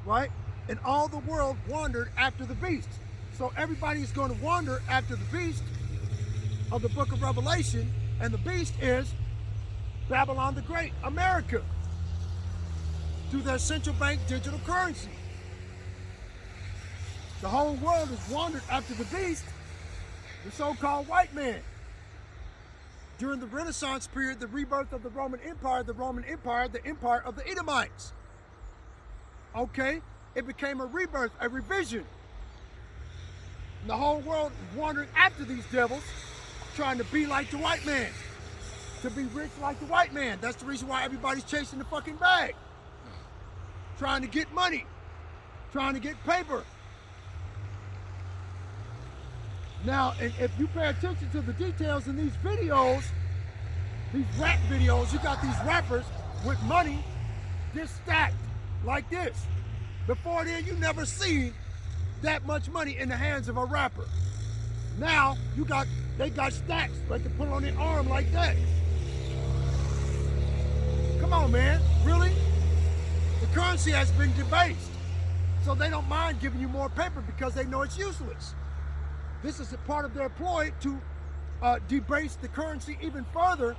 Right? And all the world wandered after the beast. So everybody is going to wander after the beast of the book of Revelation, and the beast is Babylon the Great, America, through their central bank digital currency. The whole world has wandered after the beast, the so-called white man. During the Renaissance period, the rebirth of the Roman Empire, the empire of the Edomites. Okay? It became a rebirth, a revision. And the whole world is wandering after these devils, trying to be like the white man, to be rich like the white man. That's the reason why everybody's chasing the fucking bag. Trying to get money, trying to get paper. Now, if you pay attention to the details in these videos, these rap videos, you got these rappers with money just stacked like this. Before then, you never seen that much money in the hands of a rapper. Now, they got stacks. They can put it on their arm like that. Come on, man. Really? The currency has been debased. So they don't mind giving you more paper because they know it's useless. This is a part of their ploy to debase the currency even further.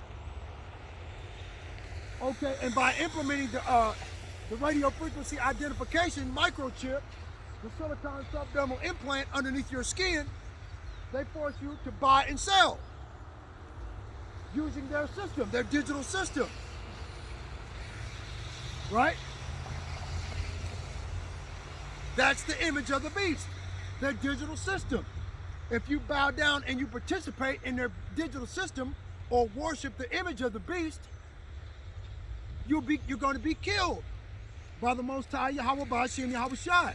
Okay, and by implementing the radio frequency identification microchip, the silicon subdermal implant underneath your skin, they force you to buy and sell using their system, their digital system. Right? That's the image of the beast, their digital system. If you bow down and you participate in their digital system or worship the image of the beast, you're going to be killed by the Most High Yahweh Ba'ashem Yahweh Shai,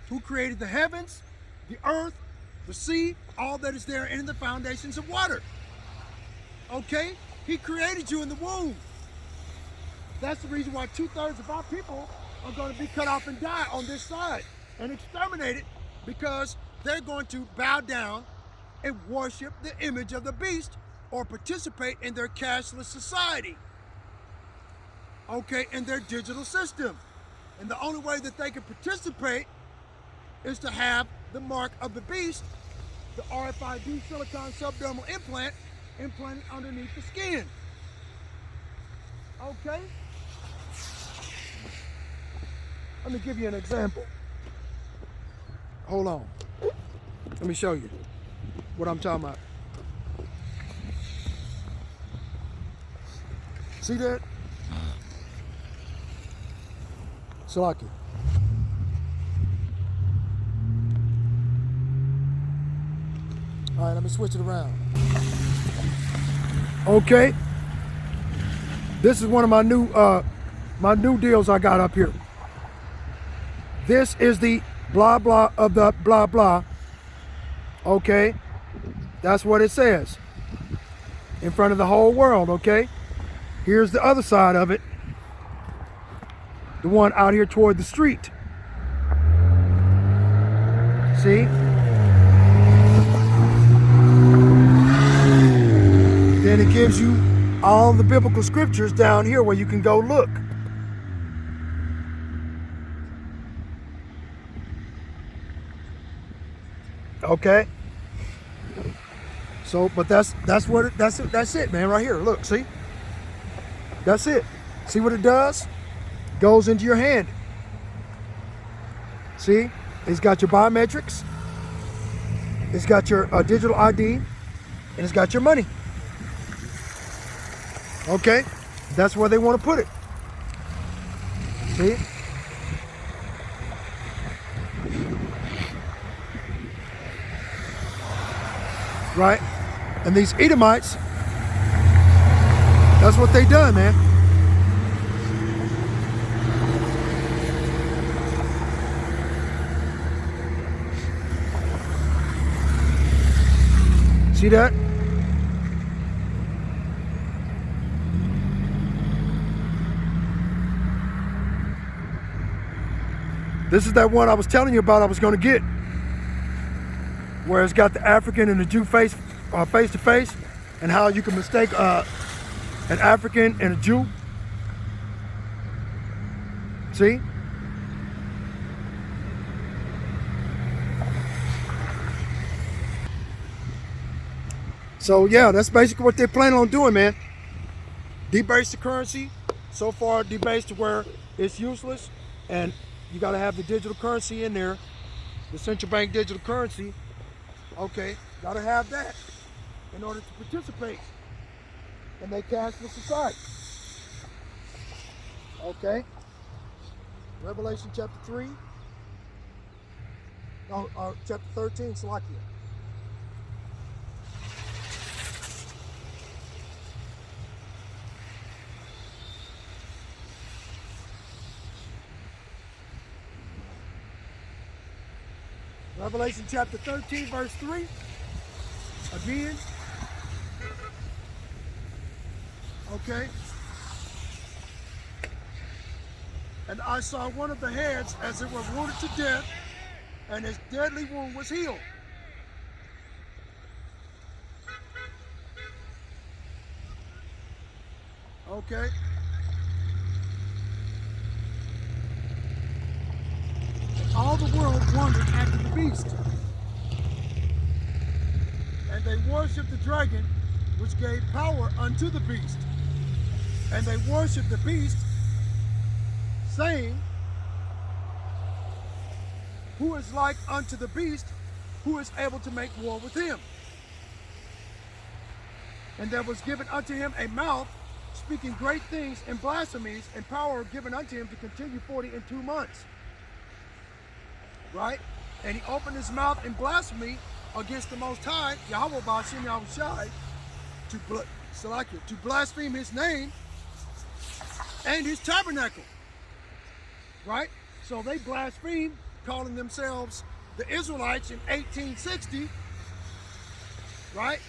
who created the heavens, the earth, the sea, all that is there in the foundations of water. Okay? He created you in the womb. That's the reason why 2/3 of our people are going to be cut off and die on this side and exterminated, because they're going to bow down and worship the image of the beast or participate in their cashless society. Okay, in their digital system. And the only way that they can participate is to have the mark of the beast, the RFID silicon subdermal implant, implanted underneath the skin. Okay? Let me give you an example. Hold on. Let me show you what I'm talking about. See that? Salaki. All right, let me switch it around. Okay. This is one of my new deals I got up here. This is the blah blah of the blah blah. Okay. That's what it says. In front of the whole world, okay? Here's the other side of it. The one out here toward the street. See? Then it gives you all the biblical scriptures down here where you can go look. Okay? So, but that's it, man, right here. Look, see? That's it. See what it does? Goes into your hand. See? It's got your biometrics. It's got your digital ID. And it's got your money. Okay? That's where they want to put it. See? Right? And these Edomites, that's what they done, man. See that? This is that one I was telling you about I was going to get, where it's got the African and the Jew face to face, and how you can mistake an African and a Jew. See? So yeah, that's basically what they're planning on doing, man. Debase the currency. So far, debased to where it's useless, and you got to have the digital currency in there, the central bank digital currency. Okay, got to have that in order to participate in their cashless society. Okay, Revelation chapter 3, no, chapter 13, Salakia. Revelation chapter 13, verse 3. Again. Okay. And I saw one of the heads as it were wounded to death, and his deadly wound was healed. Okay. All the world wondered after the beast. And they worshipped the dragon, which gave power unto the beast. And they worshipped the beast, saying, who is like unto the beast, who is able to make war with him? And there was given unto him a mouth, speaking great things and blasphemies, and power given unto him to continue 42 months. Right? And he opened his mouth in blasphemy against the Most High, Yahweh Ba'ashem Yahushai, to blaspheme his name and his tabernacle. Right? So they blasphemed, calling themselves the Israelites in 1860. Right?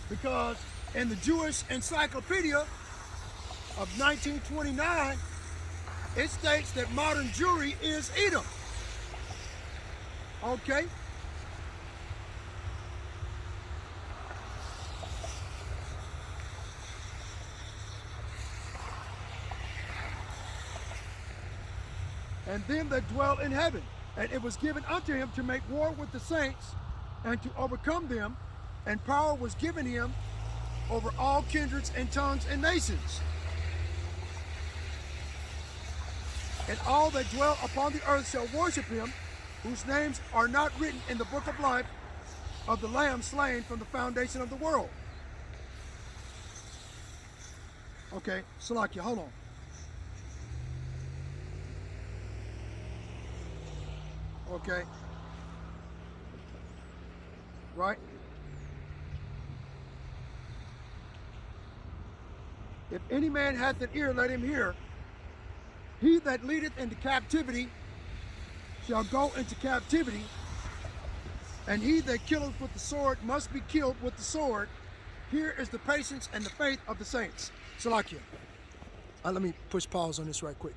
Because in the Jewish Encyclopedia of 1929, it states that modern Jewry is Edom. Okay? And them that dwell in heaven. And it was given unto him to make war with the saints and to overcome them. And power was given him over all kindreds and tongues and nations. and all that dwell upon the earth shall worship him, whose names are not written in the book of life of the Lamb slain from the foundation of the world. Okay, Salakia, hold on. Okay. Right? If any man hath an ear, let him hear. He that leadeth into captivity shall go into captivity, and he that killeth with the sword must be killed with the sword. Here is the patience and the faith of the saints. Salakia. Let me push pause on this right quick.